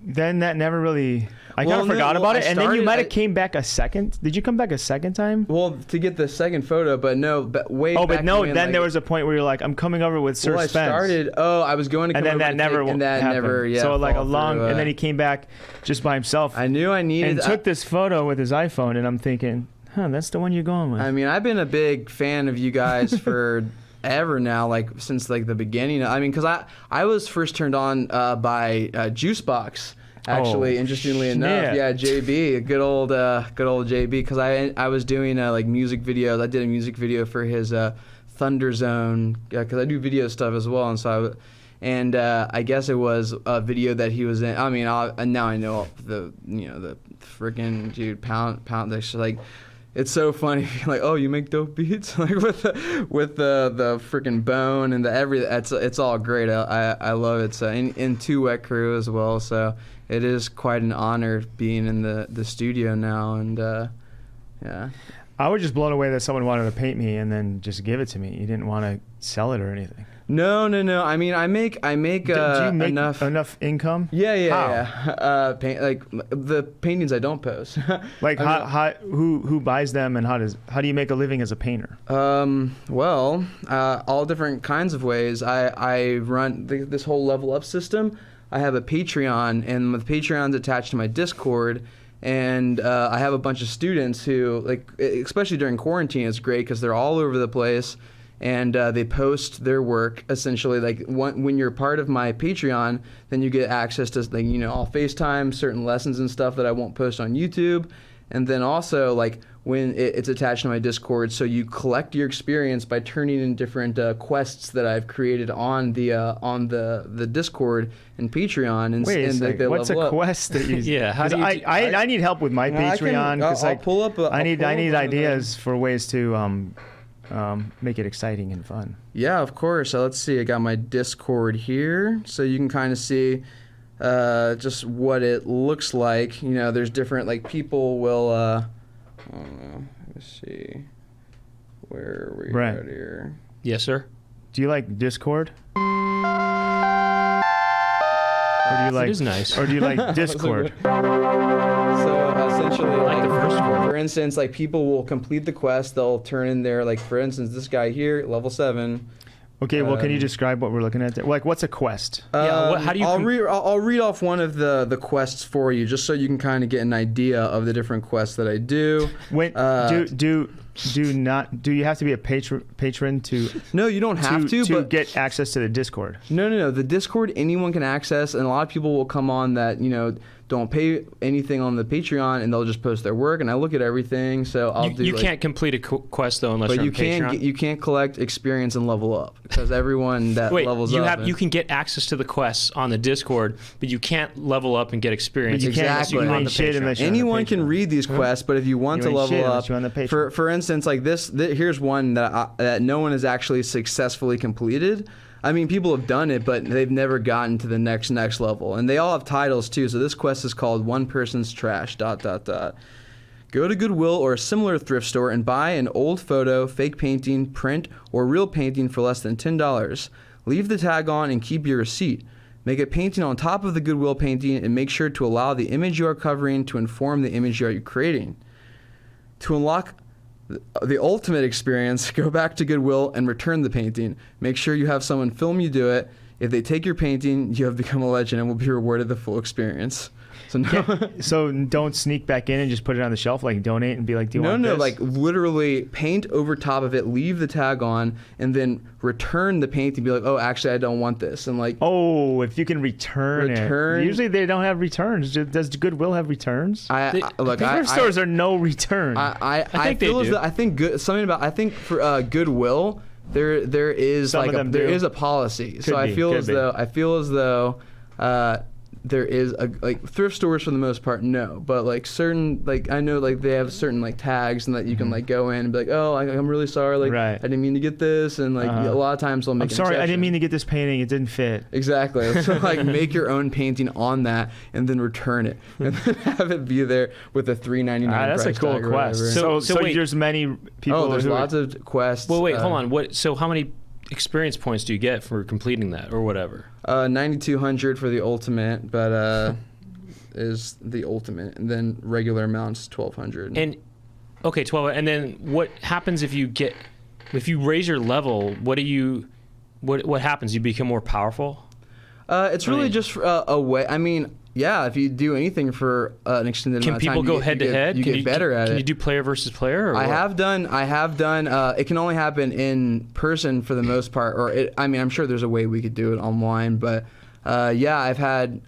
then that never really. I kind of forgot about it, and then you might have came back a second. Did you come back a second time? Well, to get the second photo, but no, way. Oh, back but no. when, Then there was a point where you're like, I'm coming over with Sir Spence. I was going to come and then over that to never take, and that happened. never. Yeah. So like a fall long, through, and then he came back just by himself. I knew I needed. And took this photo with his iPhone, and I'm thinking, that's the one you're going with. I mean, I've been a big fan of you guys for ever now, like since like the beginning. I mean, because I was first turned on by Juicebox. Actually, interestingly enough, yeah, JB, good old JB, because I was doing like music videos. I did a music video for his Thunder Zone, because I do video stuff as well, and I guess it was a video that he was in. I mean, now I know the freaking dude Pound. That's like. It's so funny, like, oh, you make dope beats, like with the freaking bone and the it's all great. I love it. So in Two Wet Crew as well. So it is quite an honor being in the studio now, and yeah. I was just blown away that someone wanted to paint me and then just give it to me. You didn't want to sell it or anything. No. I mean, I make Do you make enough income? Yeah. Like the paintings I don't post. Like who buys them, and how do you make a living as a painter? Well, all different kinds of ways. I run this whole level up system. I have a Patreon, and the Patreon's attached to my Discord. And I have a bunch of students who, like, especially during quarantine, it's great because they're all over the place. and they post their work. Essentially, like when you're part of my Patreon, then you get access to, like, I'll FaceTime certain lessons and stuff that I won't post on YouTube. And then also, like, when it's attached to my Discord, so you collect your experience by turning in different quests that I've created on the Discord and Patreon. And, Wait a and second. What's a quest that you? Yeah, how do you? I need help with my Patreon because I'll pull up. I need ideas for ways to make it exciting and fun. Yeah, of course. So let's see. I got my Discord here, so you can kind of see just what it looks like. There's different, like, people will. I don't know. Let's see. Where are we Brent. at here? Yes, sir. Do you like Discord? Or do you like? It is nice. Or do you like Discord? So essentially, like the first one. For instance, like, people will complete the quest. They'll turn in their, like, for instance, this guy here, level 7. Okay, well, can you describe what we're looking at there? Like, what's a quest? Yeah, how do you? I'll read off one of the quests for you, just so you can kind of get an idea of the different quests that I do. When do you have to be a patron to? No, you don't have to but get access to the Discord. No. The Discord anyone can access, and a lot of people will come on that don't pay anything on the Patreon, and they'll just post their work, and I look at everything. So I'll do. You can't complete a quest though unless you're on Patreon. You can't collect experience and level up, because everyone that levels up. You can get access to the quests on the Discord, but you can't level up and get experience. But you can't Exactly. on the Patreon. Anyone can read these quests, but if you want to level up, for instance, like this, here's one that no one has actually successfully completed. I mean, people have done it, but they've never gotten to the next level. And they all have titles, too. So this quest is called One Person's Trash, ... Go to Goodwill or a similar thrift store and buy an old photo, fake painting, print, or real painting for less than $10. Leave the tag on and keep your receipt. Make a painting on top of the Goodwill painting and make sure to allow the image you are covering to inform the image you are creating. To unlock the ultimate experience, go back to Goodwill and return the painting. Make sure you have someone film you do it. If they take your painting, you have become a legend and will be rewarded the full experience. So so don't sneak back in and just put it on the shelf, like donate and be like, do you want this? No, like literally paint over top of it, leave the tag on, and then return the painting. Be like, oh, actually, I don't want this, and like. Oh, if you can return it. Usually they don't have returns. Does Goodwill have returns? Thrift stores are no return. I think they do. I think for Goodwill there is there is a policy. So I feel as though there is thrift stores for the most part, no, but like certain, like I know like they have certain like tags and that you can like go in and be like, oh, I'm really sorry, like I didn't mean to get this, and like a lot of times they'll make. I'm sorry, I didn't mean to get this painting. It didn't fit. Exactly. So like make your own painting on that and then return it and then have it be there with a $3.99 that's price a cool tag or quest. whatever. So wait. there's many people. Oh, there's lots of quests. Well, wait, hold on. So how many experience points do you get for completing that or whatever? 9,200 for the ultimate, but is the ultimate, and then regular amounts 1,200. And okay, 12. And then what happens if you raise your level? What happens? You become more powerful? It's really just a way. I mean, yeah, if you do anything for an extended amount of time, can people go head to head? You get better at it. Can you do player versus player? Or I have done. It can only happen in person for the most part, I'm sure there's a way we could do it online, but yeah,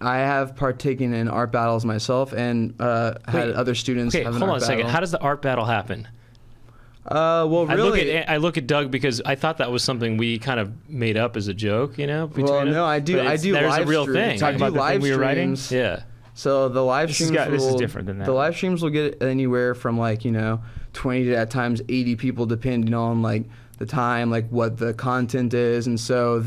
I have partaken in art battles myself and had other students. Okay, have an hold on art a second. battle. How does the art battle happen? Well, really, I look at Doug because I thought that was something we kind of made up as a joke, Well, no, I do. There's live a real streams. thing. Talk about the thing we were writing. Yeah. So the live streams. This is different than that. The live streams will get anywhere from 20 to at times 80 people, depending on the time, what the content is, and so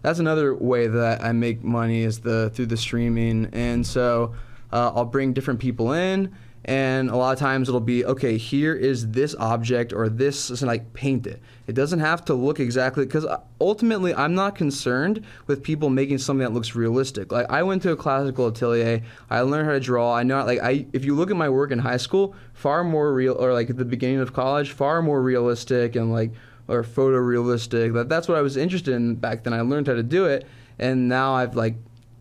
that's another way that I make money is through the streaming, and so I'll bring different people in. And a lot of times it'll be, okay, here is this object or this, and paint it. It doesn't have to look exactly, because ultimately I'm not concerned with people making something that looks realistic. I went to a classical atelier, I learned how to draw. I know, if you look at my work in high school, far more real, or at the beginning of college, far more realistic and or photorealistic. That's what I was interested in back then. I learned how to do it, and now I've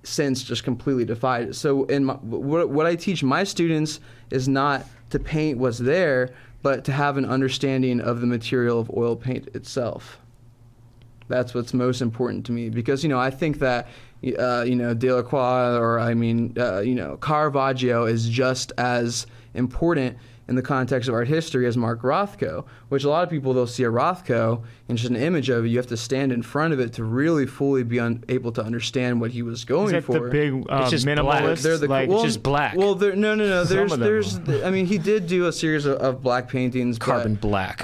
since just completely defied it. So what I teach my students is not to paint what's there, but to have an understanding of the material of oil paint itself. That's what's most important to me, because I think that Delacroix or Caravaggio is just as important in the context of art history as Mark Rothko, which a lot of people, they'll see a Rothko and just an image of it. You have to stand in front of it to really fully be able to understand what he was going Is that for. the big It's just minimalist? black. It's just black. Well, no. Some of them. He did do a series of black paintings. Carbon black.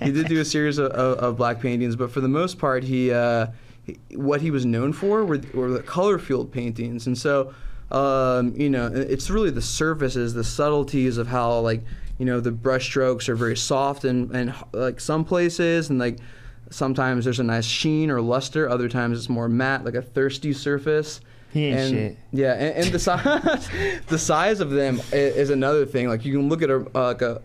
He did do a series of black paintings, but for the most part, what he was known for were the color field paintings, and so. It's really the surfaces, the subtleties of how the brush strokes are very soft and like some places, and like sometimes there's a nice sheen or luster, other times it's more matte, like a thirsty surface. He ain't shit. Yeah, and the size, the size of them is another thing. Like you can look at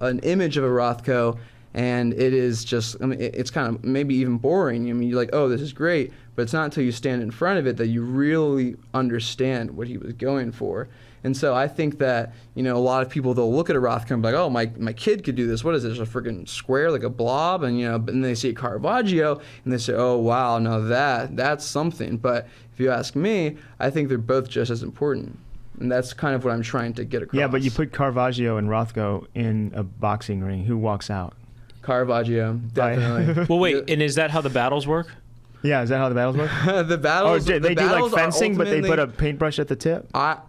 an image of a Rothko, and it is just, it's kind of maybe even boring. You're like, oh, this is great, but it's not until you stand in front of it that you really understand what he was going for. And so I think that, a lot of people, they'll look at a Rothko and be like, oh, my kid could do this. What is this, a freaking square, like a blob? And, and they see Caravaggio, and they say, oh, wow, now that's something. But if you ask me, I think they're both just as important. And that's kind of what I'm trying to get across. Yeah, but you put Caravaggio and Rothko in a boxing ring. Who walks out? Caravaggio, definitely. Well, wait, and is that how the battles work? Yeah, is that how the battles work? The battles. They do like fencing, but they put a ultimately- paintbrush at the tip. No.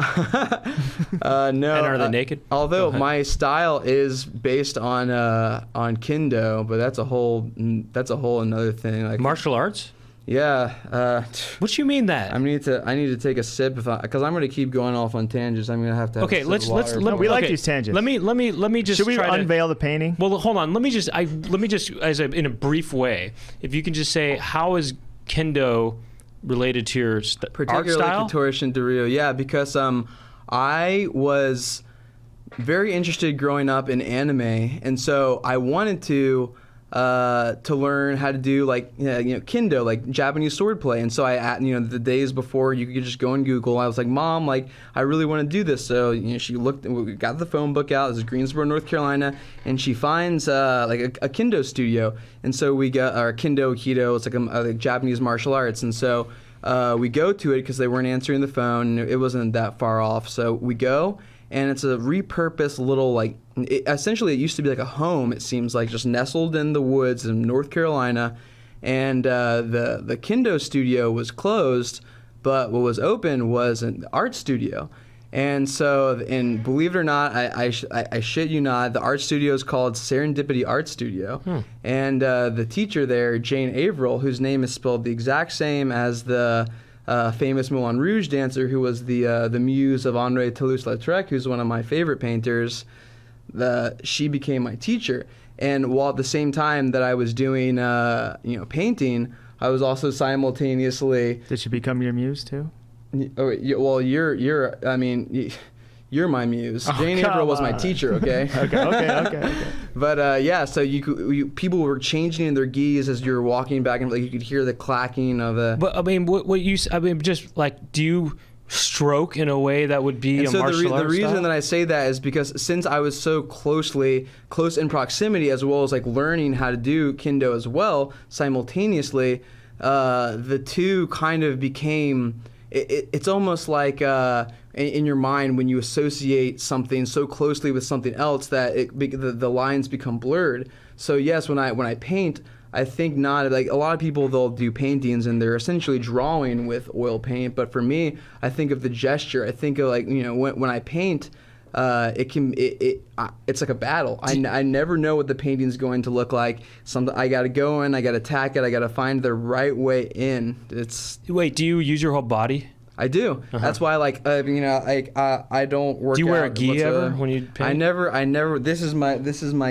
And are they naked? Although Go ahead. my style is based on kendo, but that's a whole another thing. Like Martial arts? yeah. What you mean that? I need to take a sip because I'm going to keep going off on tangents. I'm going to have to. Okay, have a sip let's of water. let We like okay, these tangents. Let me just Should we try to unveil the painting? Well, hold on. Let me just in a brief way, if you can just say, how is kendo related to your art Particularly style? Kitoshi Dario, yeah, because I was very interested growing up in anime, and so I wanted to learn how to do kendo, like Japanese swordplay. And so the days before you could just go and Google, I was like, Mom, I really want to do this. So she looked, we got the phone book out. This is Greensboro, North Carolina, and she finds a kendo studio. And so we got our kendo, aikido. It's like Japanese martial arts. And so we go to it because they weren't answering the phone. It wasn't that far off. So we go. And it's a repurposed little, essentially it used to be like a home, it seems like, just nestled in the woods in North Carolina. And the kendo studio was closed, but what was open was an art studio. And so, and believe it or not, I shit you not, the art studio is called Serendipity Art Studio. And the teacher there, Jane Averill, whose name is spelled the exact same as the famous Moulin Rouge dancer who was the muse of Henri Toulouse-Lautrec, who's one of my favorite painters. She became my teacher, and while at the same time that I was doing painting, I was also simultaneously. Did she become your muse too? Oh, well, you're my muse. Oh, Jane come Averill was my on. teacher. Okay. Okay. But so people were changing in their gis as you were walking back, and you could hear the clacking of the. But just do you stroke in a way that would be And a so martial the arts reason style? that I say that is because since I was so close in proximity, as well as learning how to do kendo as well simultaneously, the two kind of became. It's almost like in your mind when you associate something so closely with something else that the lines become blurred. So yes, when I paint, I think not a lot of people, they'll do paintings and they're essentially drawing with oil paint. But for me, I think of the gesture. I think of when I paint, it's like a battle. I never know what the painting's going to look like. I got to go in, I got to tack it, I got to find the right way in. Wait, do you use your whole body? I do. That's why I don't work out. Do you wear a gi whatsoever. ever when you paint? I never. This is my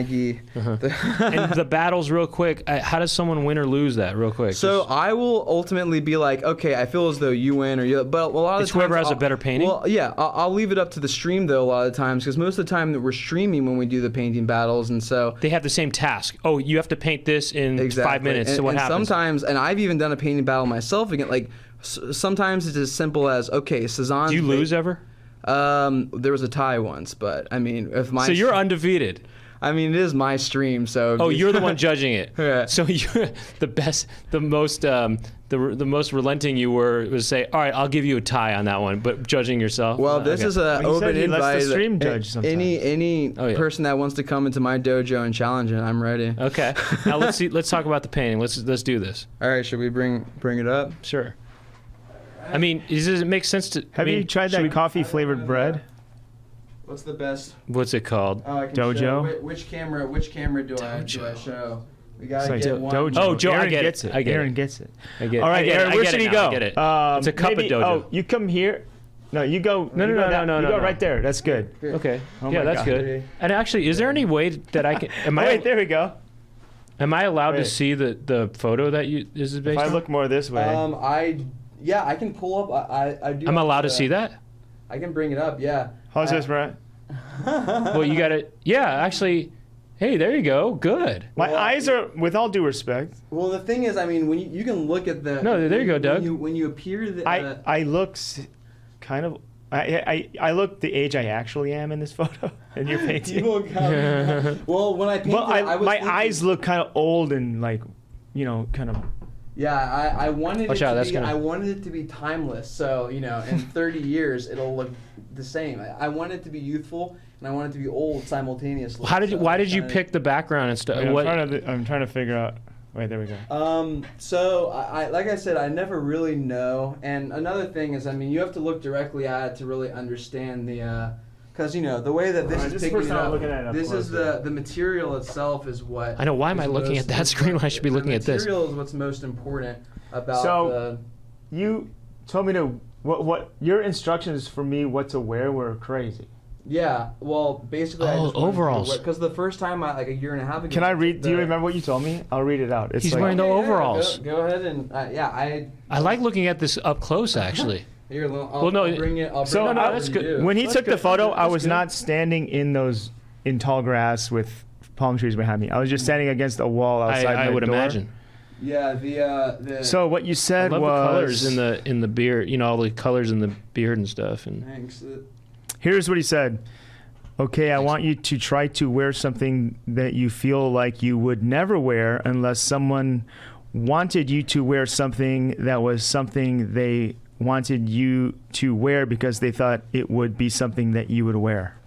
gi. And the battles, real quick. How does someone win or lose that, real quick? So I will ultimately be like, okay, I feel as though you win or you. But a lot of It's the times, whoever has a better painting? Well, yeah, I'll leave it up to the stream though. A lot of the times, because most of the time that we're streaming when we do the painting battles, and so they have the same task. Oh, you have to paint this in 5 minutes. So what happens? Sometimes, and I've even done a painting battle myself again. Sometimes it's as simple as, okay, Cezanne. Do you lose ever? There was a tie once, but if my. So you're undefeated. I mean, it is my stream, so. Oh, you're the one judging it. Yeah. So you're the most relenting you were was say, all right, I'll give you a tie on that one, but judging yourself. Well, this is an Well, he said open he lets the invite. stream judge sometimes. Any Oh, yeah. person that wants to come into my dojo and challenge it, I'm ready. Okay. Now let's see. Let's talk about the painting. Let's do this. All right, should we bring it up? Sure. I mean, does it make sense to? Have you tried that coffee flavored bread? What's the best? What's it called? I can Dojo? show- Which camera do I show? We gotta It's get like one. Dojo. Oh, Joe, I Aaron get it. gets it. I get Aaron it. gets it. I get it. All right, I get it. Aaron, I where get should it he now. go? I get it. It's a cup of maybe- Dojo. Oh, you come here. No, you go. No, you go no, You no, go no. right there. That's good. Okay. Oh yeah, my that's God. good. And actually, is there any way that I can? Am Wait, there we go. I allowed to Wait. see the photo that you this is based If I on? look more this way. I can pull up. I do. I'm have allowed to see that. I can bring it up. Yeah. How's this, Brent? Well, you got it. Yeah, actually. Hey, there you go. Good. My Well, eyes are, with all due respect, Well, the thing is, I mean, when you can look at the. No, there you go, Doug. When you appear the. I look kind of. I look the age I actually am in this photo in your painting. You look well, when I painted, Well, I was my thinking- eyes look kind of old and like, kind of. Yeah, I wanted Watch it out, to that's be. gonna- I wanted it to be timeless. So in 30 years, it'll look the same. I want it to be youthful and I want it to be old simultaneously. Why did you pick the background and stuff? I'm trying to figure out. Wait, there we go. So I like I said, I never really know. And another thing is, I mean, you have to look directly at it to really understand the. Because the way that this Alright, is this is the picking first it time I'm up, looking at it up this close is here. the material itself is what. I know. Why am I is looking most- at that screen when I should be looking at this? The material is what's most important about So- You told me to what your instructions for me what to wear were crazy. Yeah, well, basically, Oh, overalls. Because the first time, like a year and a half ago. Can I read? Do you remember what you told me? I'll read it out. It's He's like, wearing the Yeah, overalls. Go ahead and I like looking at this up close, actually. Here, Well, no, I'll bring it. I'll So bring it no, up that's for good. you. when he That's took the good. photo, I That's was good. not standing in tall grass with palm trees behind me. I was just standing against a wall outside I my would door. imagine. Yeah, the. So what you I said love was the colors in the beard. All the colors in the beard and stuff. And Thanks. Here's what he said. Okay, I want you to try to wear something that you feel like you would never wear unless someone wanted you to wear something that was something they wanted you to wear because they thought it would be something that you would wear.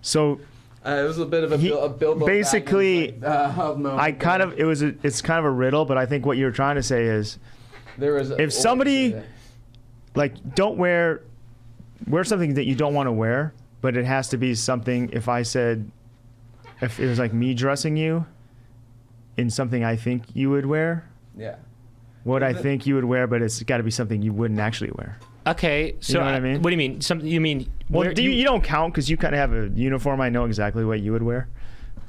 So It was a bit of a He- Bilbo basically, Baggins, moment. it's kind of a riddle, but I think what you're trying to say is There was. if somebody like don't wear something that you don't want to wear, but it has to be something. If it was like me dressing you in something I think you would wear, Yeah. what I think you would wear, but it's got to be something you wouldn't actually wear. okay, so You know what I mean? What do you mean? Something you mean? Well, where- you don't count because you kind of have a uniform. I know exactly what you would wear,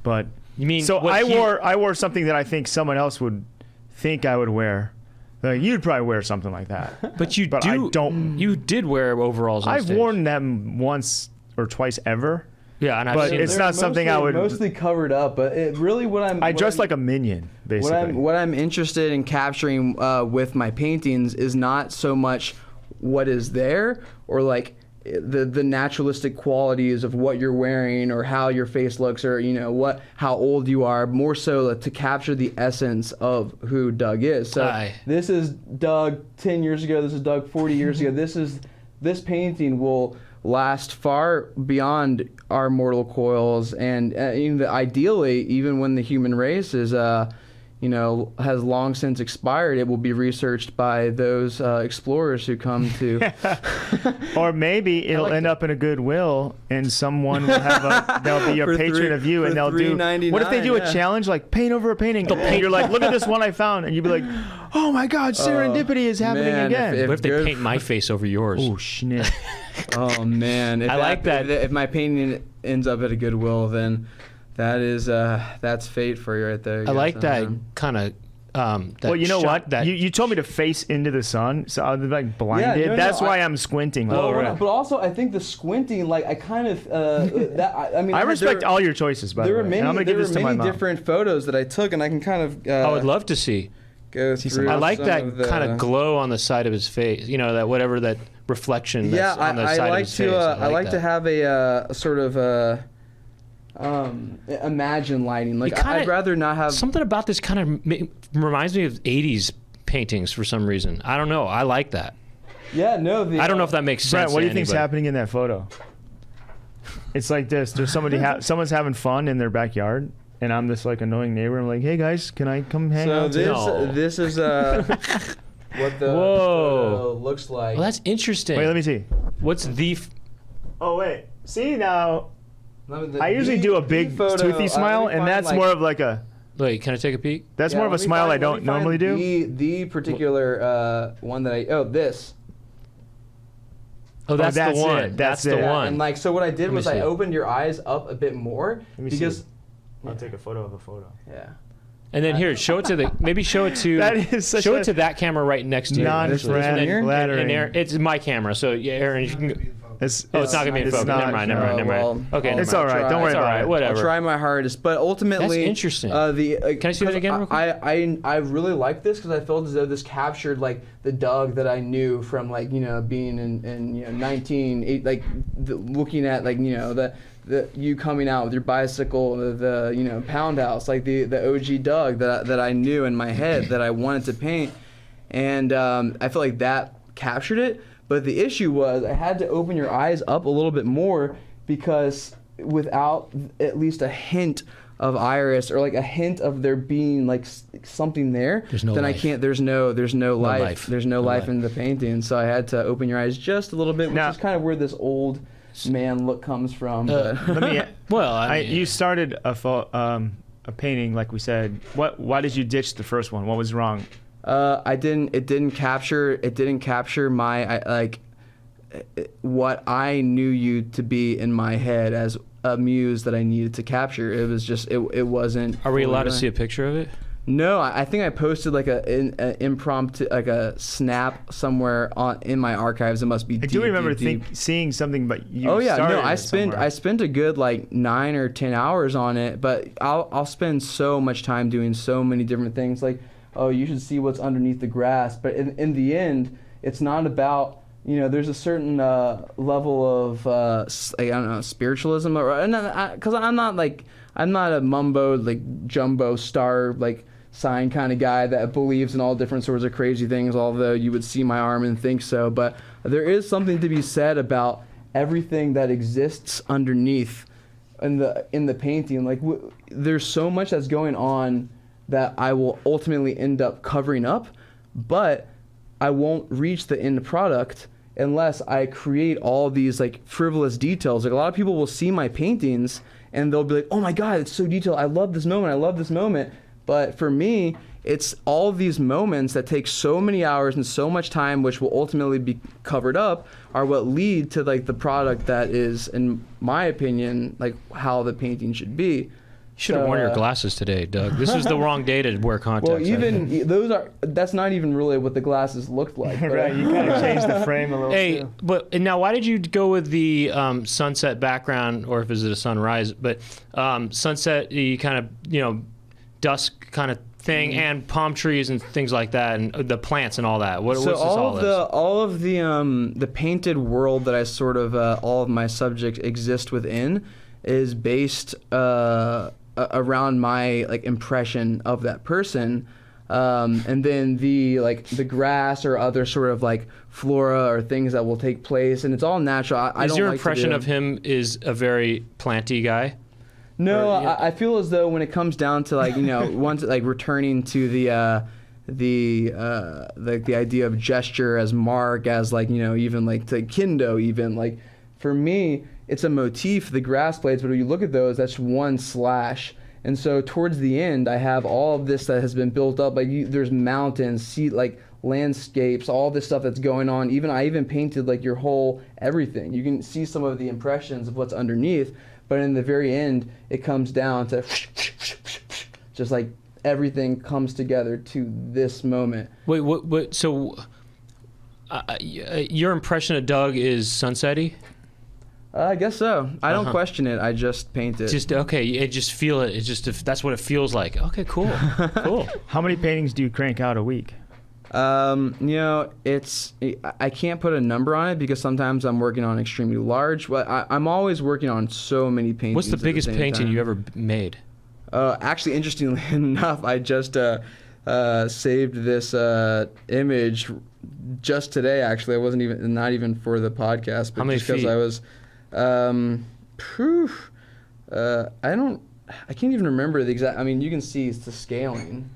but You mean? so what I wore something that I think someone else would think I would wear. Like you'd probably wear something like that. But you But do. I don't. You did wear overalls. On I've stage. worn them once or twice ever. Yeah, and I've but seen it's them. not something I would. Mostly covered up, but it really I dress like a minion, basically. What I'm interested in capturing with my paintings is not so much what is there or like the naturalistic qualities of what you're wearing or how your face looks or how old you are, more so to capture the essence of who Doug is. So Aye. this is Doug 10 years ago, this is Doug 40 years ago. This painting will last far beyond our mortal coils, and ideally, even when the human race is, has long since expired, it will be researched by those explorers who come to. Or maybe it'll end up in a Goodwill, and someone will have they'll be a For patron three- of you, for and they'll do. What if they do $3.99, a challenge like paint over a painting? And you're like, look at this one I found, and you'd be like, oh my God, serendipity is happening man, again. if What if they good- paint my face over yours? Oh snap! Oh man, if I like that. If my painting ends up at a Goodwill, then that is that's fate for you right there. I like that man. kind of. Well, you know shot, what? That You told me to face into the sun, so I was like blinded. Yeah, no, That's no, why I'm squinting. Well, Like, but also, I think the squinting, like I kind of I mean, I there- respect all your choices, by the There way. were many, and I'm gonna give there this were to my many mom. different photos that I took, and I can kind of. I would love to see. Go some- through. I like some that of the- kind of glow on the side of his face. That whatever that reflection. Yeah, That's on the I side like of his to. face. I like to that. have a sort of imagine lighting. Like kinda- I'd rather not have. Something about this kind of reminds me of 80s paintings for some reason. I don't know. I like that. Yeah, no. I don't know if that makes sense. Brent, what do you to think's anybody. happening in that photo? It's like this. There's someone's having fun in their backyard, and I'm this like annoying neighbor. I'm like, hey guys, can I come hang So out? this is what the Whoa. photo looks like. Well, that's interesting. Wait, let me see. What's the... Oh wait, see now. The- I usually do a big photo, toothy smile, let me and find, that's like- more of like a. Wait, can I take a peek? That's Yeah, more of a let me smile find- I let don't me find normally do. The particular one that I this. Oh, that's, that's the one. it. That's That's the it. one. And like so, what I did Let me was I see. opened your eyes up a bit more me because. see. I'll take a photo of a photo. Yeah. And then here, show it to the... Maybe show it to... That is such show a it to that camera right next to you. non-flattering. And Aaron, it's my camera, so yeah, Aaron, you can... It's Oh, it's not gonna be in it's focus. not- Never mind. well, Okay, I'll It's never all mind. right. Don't worry It's all about right. it. Whatever. I'll try my hardest, but ultimately, That's interesting. Can I see that again real quick? I really like this because I felt as though this captured like the Doug that I knew from like being in 19 like looking at like the you coming out with your bicycle, the Pound House, like the OG Doug that I knew in my head that I wanted to paint, and I feel like that captured it. But the issue was I had to open your eyes up a little bit more because without at least a hint of iris or like a hint of there being like something there, There's no then life. I can't. There's no life. life. There's no life in the painting. So I had to open your eyes just a little bit, which Now- is kind of where this old man look comes from. But Let me. Well, I mean, You started a painting like we said. Why did you ditch the first one? What was wrong? I didn't. It didn't capture. It didn't capture my what I knew you to be in my head as a muse that I needed to capture. It was just. It wasn't. are we allowed to fully- see a picture of it? No, I think I posted like an impromptu, like a snap somewhere in my archives. It must be. I do remember seeing something, but you. Oh yeah, no, started I it spent somewhere. a good like 9 or 10 hours on it, but I'll spend so much time doing so many different things. Like, oh, you should see what's underneath the grass. But in the end, it's not about there's a certain level of I don't know, spiritualism, or because I'm not a mumbo like jumbo star like sign kind of guy that believes in all different sorts of crazy things, although you would see my arm and think so. But there is something to be said about everything that exists underneath in the painting. Like there's so much that's going on that I will ultimately end up covering up, but I won't reach the end product unless I create all these like frivolous details. Like a lot of people will see my paintings and they'll be like, oh my God, it's so detailed. I love this moment. I love this moment. But for me, it's all these moments that take so many hours and so much time, which will ultimately be covered up, are what lead to like the product that is, in my opinion, like how the painting should be. You should have worn your glasses today, Doug. This was the wrong day to wear contacts. Well, even that's not even really what the glasses looked like. But Right, you kind of changed the frame a little. Hey, too. but and now why did you go with the sunset background, or if is it a sunrise? But sunset, you kind of dusk kind of thing, and palm trees and things like that, and the plants and all that. What's this all of the painted world that I sort of all of my subjects exist within is based around my like impression of that person. And then the grass or other sort of like flora or things that will take place, and it's all natural. I don't your like to impression do- of him is a very planty guy? No, Or, yeah. I feel as though when it comes down to like once like returning to the idea of gesture as mark, as like even like to kendo, even like for me it's a motif, the grass blades, but when you look at those, that's one slash. And so towards the end, I have all of this that has been built up. Like there's mountains, like landscapes, all this stuff that's going on. I even painted like your whole everything. You can see some of the impressions of what's underneath. But in the very end, it comes down to just like everything comes together to this moment. Wait, what? So your impression of Doug is sunsetty? I guess so. I don't question it. I just paint it. Just okay. You just feel it. It's just if that's what it feels like. Okay, cool, cool. How many paintings do you crank out a week? You know, I can't put a number on it because sometimes I'm working on extremely large, but I'm always working on so many paintings. What's the biggest painting you ever made? Actually, interestingly enough, I just saved this image just today. Actually, I wasn't not even for the podcast, but how many just because feet? I was, I can't even remember the exact. I mean, you can see it's the scaling.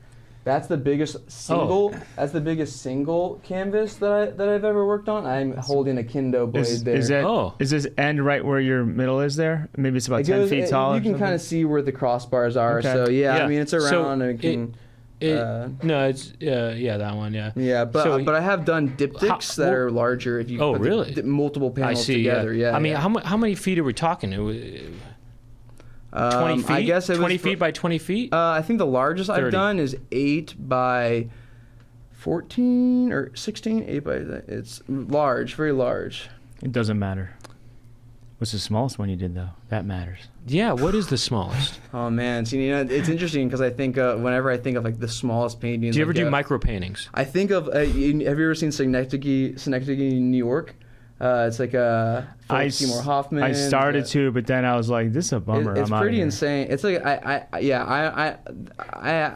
That's the biggest single. Oh. That's the biggest single canvas that I've ever worked on. I'm holding a Kendo blade there. Is this end right where your middle is there? Maybe it's about 10 feet tall. You can kind of see where the crossbars are. Okay. So yeah, Yeah. I mean it's around. No, it's that one, yeah. Yeah, but I have done diptychs that are larger. If you put really? Multiple panels together. Yeah. I mean, how many feet are we talking? 20 feet? I guess it 20 was feet by 20 feet? I think the largest 30. I've done is 8 by 14 or 16. 8 by it's large, very large. It doesn't matter. What's the smallest one you did though? That matters. Yeah, what is the smallest? Oh man, see, you know, it's interesting because I think whenever I think of like the smallest paintings. Do you ever do micro paintings? I think of. Have you ever seen Synecdoche, New York? It's like Philip Seymour Hoffman. I started to, but then I was like, "This is a bummer." It's pretty insane. It's like I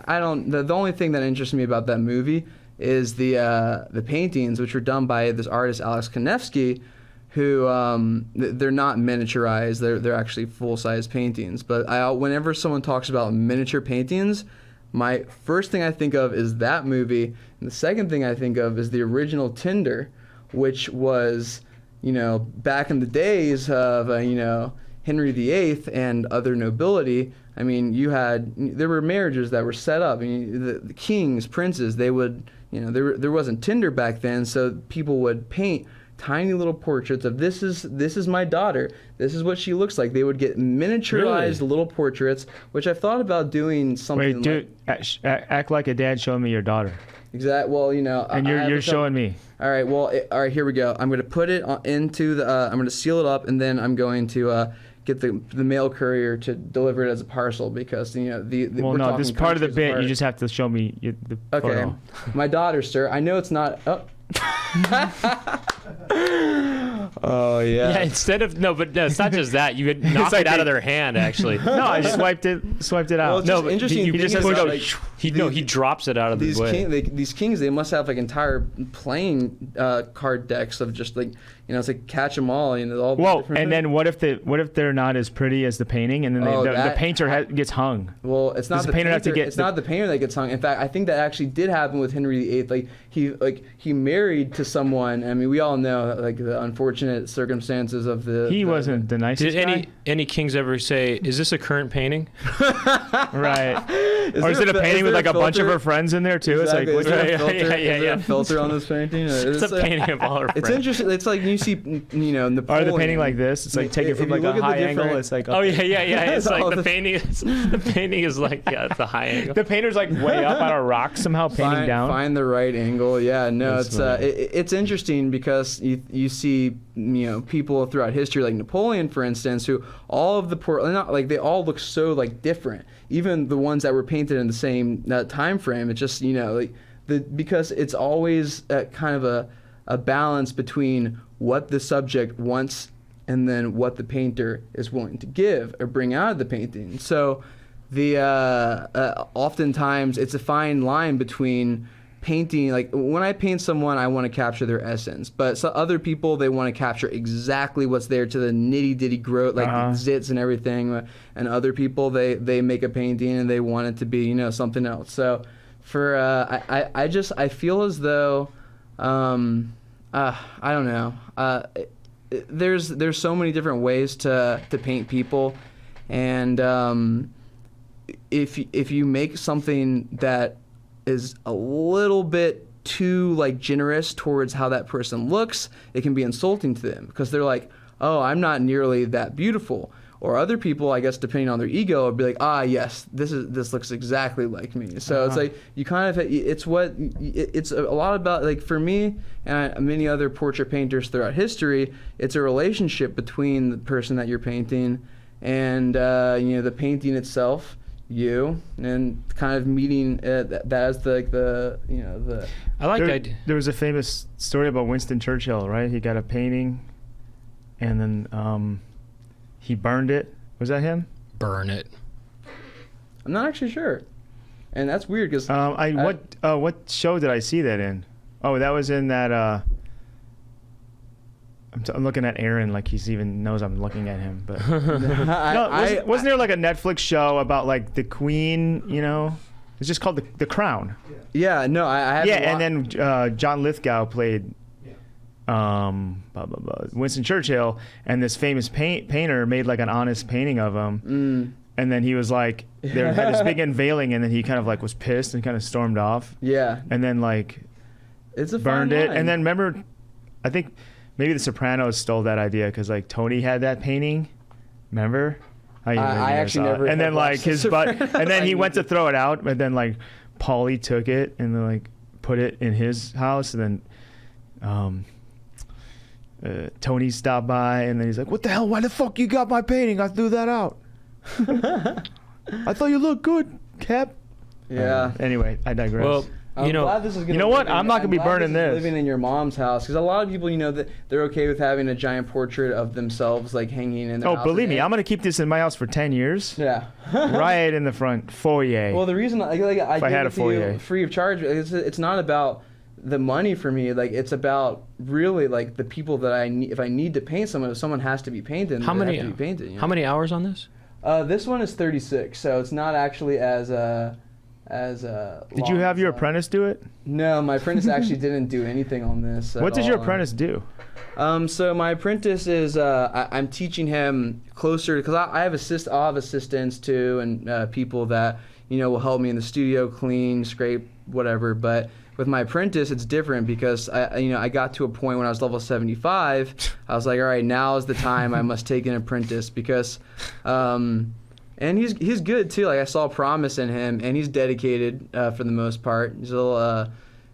don't. The only thing that interests me about that movie is the paintings, which were done by this artist Alex Konevsky, who they're not miniaturized. They're actually full size paintings. But whenever someone talks about miniature paintings, my first thing I think of is that movie, and the second thing I think of is the original Tinder, which was, you know, back in the days of, Henry VIII and other nobility. I mean, there were marriages that were set up. I mean, the kings, princes, they would, there wasn't Tinder back then, so people would paint tiny little portraits of this is my daughter. This is what she looks like. They would get miniaturized little portraits, which I've thought about doing something. Wait, dude, act like a dad showing me your daughter. Exactly. Well, and you're showing me. All right. Well, all right. Here we go. I'm going to put it into the. I'm going to seal it up, and then I'm going to get the mail courier to deliver it as a parcel because the. Well, no, this is part of the bit. You just have to show me the photo. Okay. My daughter, sir. I know it's not. Oh. Oh yeah. Yeah. It's not just that. You could knock it out of their hand. Actually. No, I swiped it out. Well, interesting. He just has to go. He drops it out of the way. These kings, they must have like entire playing card decks of just like it's like catch 'em all. All. Whoa! And then what if they're not as pretty as the painting, and then the painter gets hung? Well, it's not the painter have to get. It's not the painter that gets hung. In fact, I think that actually did happen with Henry VIII. He married to someone. I mean, we all know like the unfortunate circumstances of the. He wasn't the nicest guy. Did any kings ever say, "Is this a current painting?" Right. Or is it a painting with like a bunch of her friends in there too? Exactly. It's like, is there a filter on this painting? It's a painting of all her friends. It's interesting. It's like you see, Napoleon. Or the painting like this. It's like taken from like a high angle. It's like. Oh yeah. It's like the painting. The painting is like it's a high angle. The painter's like way up on a rock somehow painting down. Find the right angle. Yeah. No. That's it's interesting because you see people throughout history like Napoleon, for instance, who all of the they all look so like different. Even the ones that were painted in the same time frame. It's just because it's always kind of a balance between what the subject wants and then what the painter is willing to give or bring out of the painting. So oftentimes it's a fine line between painting, like when I paint someone, I want to capture their essence, but other people, they want to capture exactly what's there to the nitty ditty growth, like the zits and everything. And other people, they make a painting and they want it to be, something else. So for, I feel as though, I don't know. There's so many different ways to paint people. And, if you make something that is a little bit too like generous towards how that person looks, it can be insulting to them because they're like, oh, I'm not nearly that beautiful. Or other people, I guess, depending on their ego, would be like, yes, this looks exactly like me. So it's like you kind of, it's a lot about, like for me and many other portrait painters throughout history, it's a relationship between the person that you're painting and the painting itself. you, and kind of meeting that as the I like that. There was a famous story about Winston Churchill, right? He got a painting, and then he burned it. Was that him? Burn it. I'm not actually sure, and that's weird because what show did I see that in? Oh, that was in that. I'm looking at Aaron like he's even knows I'm looking at him, but wasn't there like a Netflix show about like the Queen? You know, it's just called the Crown. Yeah, no, I haven't. Yeah, and then John Lithgow played Winston Churchill, and this famous painter made like an honest painting of him. And then he was like, they had this big unveiling, and then he kind of like was pissed and kind of stormed off. Yeah. And then like it's a burned it, line. and then remember, I think maybe The Sopranos stole that idea because like Tony had that painting. Remember? I actually never. And then like his butt, and then he went to throw it out, but then like Paulie took it and then like put it in his house, and then Tony stopped by, and then he's like, "What the hell? Why the fuck you got my painting? I threw that out. I thought you looked good, Cap." Yeah. Anyway, I digress. Well, I'm glad this is gonna you know what? living- I'm not gonna be glad burning this. this. Is living in your mom's house, because a lot of people, that they're okay with having a giant portrait of themselves like hanging in their house. Believe me, I'm gonna keep this in my house for 10 years. Yeah. Right in the front foyer. Well, the reason I give had a it to you foyer. free of charge, it's not about the money for me. Like, it's about really like the people that I need. If I need to paint someone, if someone has to be painted, How they many? have to be painted, How many hours on this? This one is 36, so it's not actually as Did you have your apprentice do it? No, my apprentice actually didn't do anything on this. What did your apprentice do? So my apprentice is I'm teaching him closer, because I'll have assistants too, and people that will help me in the studio, clean, scrape, whatever. But with my apprentice, it's different because I got to a point when I was level 75. I was like, all right, now is the time I must take an apprentice, because and he's good too. Like, I saw promise in him, and he's dedicated for the most part. He's a little,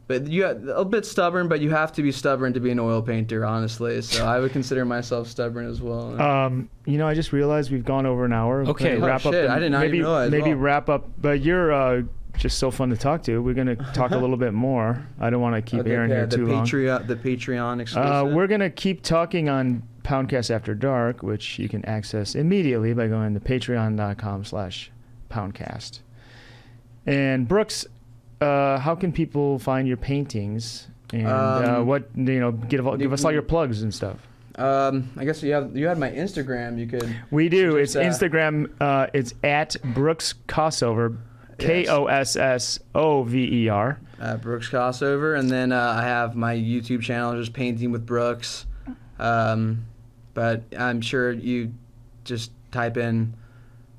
but a bit stubborn. But you have to be stubborn to be an oil painter, honestly. So I would consider myself stubborn as well. I just realized we've gone over an hour. Okay. Wrap up. I did not even realize. Maybe wrap up. But you're just so fun to talk to. We're gonna talk a little bit more. I don't want to keep Aaron here too long. The Patreon exclusive. We're gonna keep talking on Poundcast After Dark, which you can access immediately by going to patreon.com/Poundcast. And Brooks, how can people find your paintings? And give us all your plugs and stuff. I guess you had my Instagram. You could. We do. It's Instagram. It's at Brooks Kossover. Kossover. Brooks Kossover, and then I have my YouTube channel, just Painting with Brooks. But I'm sure you just type in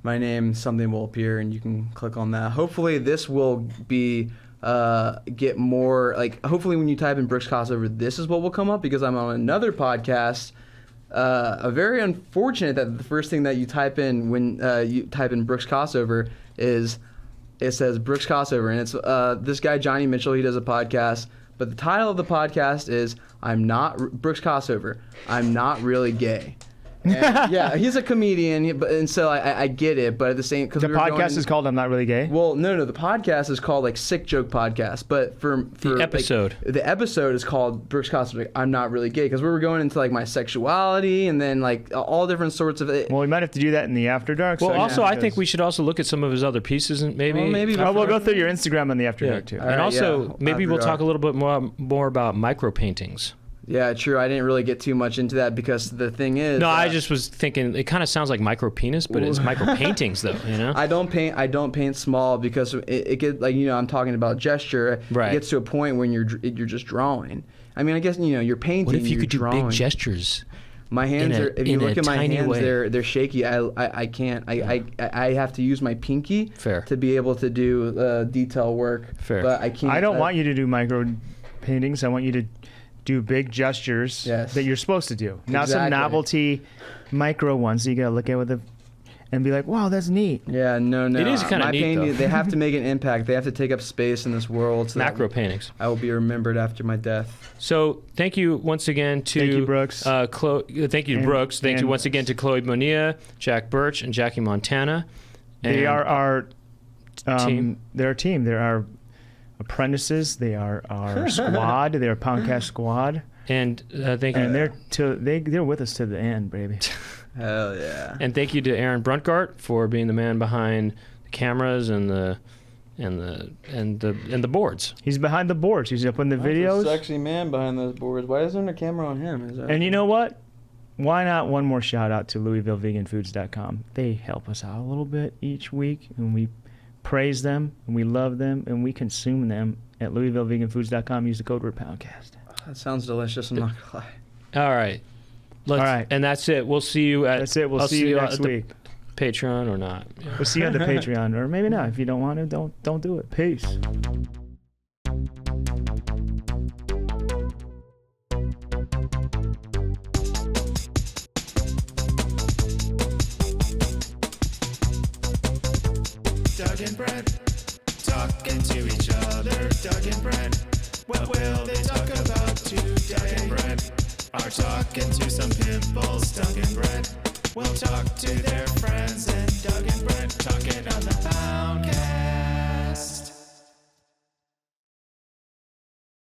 my name, something will appear, and you can click on that. Hopefully, this will be get more like. Hopefully, when you type in Brooks Kossover, this is what will come up, because I'm on another podcast. Very unfortunate that the first thing that you type in when you type in Brooks Kossover is. It says Brooks Kossover, and it's this guy, Johnny Mitchell. He does a podcast, but the title of the podcast is Brooks Kossover, I'm Not Really Gay. And, yeah, he's a comedian, and so I get it, but at the same... The podcast is called I'm Not Really Gay? Well, no, the podcast is called, like, Sick Joke Podcast, but for the episode. Like, the episode is called Brooks Kossover, I'm Not Really Gay, because we were going into, like, my sexuality, and then, like, all different sorts of... Well, we might have to do that in the After Dark. Well, also, I think we should also look at some of his other pieces, and maybe... Well, maybe we'll go through your Instagram on the After Dark, too. And also, maybe we'll talk a little bit more about micro paintings. Yeah, true. I didn't really get too much into that, because the thing is... No, I just was thinking, it kind of sounds like micro penis, but it's micro paintings, though, I don't paint small, because it gets, like, I'm talking about gesture. Right. It gets to a point when you're just drawing. I mean, I guess, you're painting, what if you could drawing. do big gestures? My hands if you look at my hands, way. they're shaky. I can't. I have to use my pinky to be able to do detail work. Fair. But I can't. I don't want you to do micro paintings. I want you to do big gestures that you're supposed to do. Not some novelty micro ones that you gotta look at and be like, wow, that's neat. Yeah, no. It is kind of neat, painting, though. They have to make an impact. They have to take up space in this world. So Macro paintings. I will be remembered after my death. So thank you once again to... Thank you, Brooks. Thank you, Brooks. Thank you once again to Chloe Bonilla, Jack Birch, and Jackie Montana. They are our team? They're a team. They're our apprentices. They are our squad. They're a Poundcast squad. And thank you. And they're with us to the end, baby. Hell yeah. And thank you to Aaron Bruntgart for being the man behind the cameras and the boards. He's behind the boards. He's up in the videos. That's a sexy man behind those boards. Why isn't there a camera on him? And you know what? Why not one more shout out to LouisvilleVeganFoods.com? They help us out a little bit each week, and we praise them, and we love them, and we consume them at LouisvilleVeganFoods.com. Use the code word Poundcast. That sounds delicious. I'm not gonna lie. All right. All right. And that's it. We'll see you at. That's it. We'll see you next week. Patreon or not. We'll see you on the Patreon, or maybe not. If you don't want to, don't do it. Peace. Doug and Brent talking to each other. Doug and Brent, what will they talk about today? Doug and Brent are talking to some pimples. Doug and Brent will talk to their friends, and Doug and Brent talking on the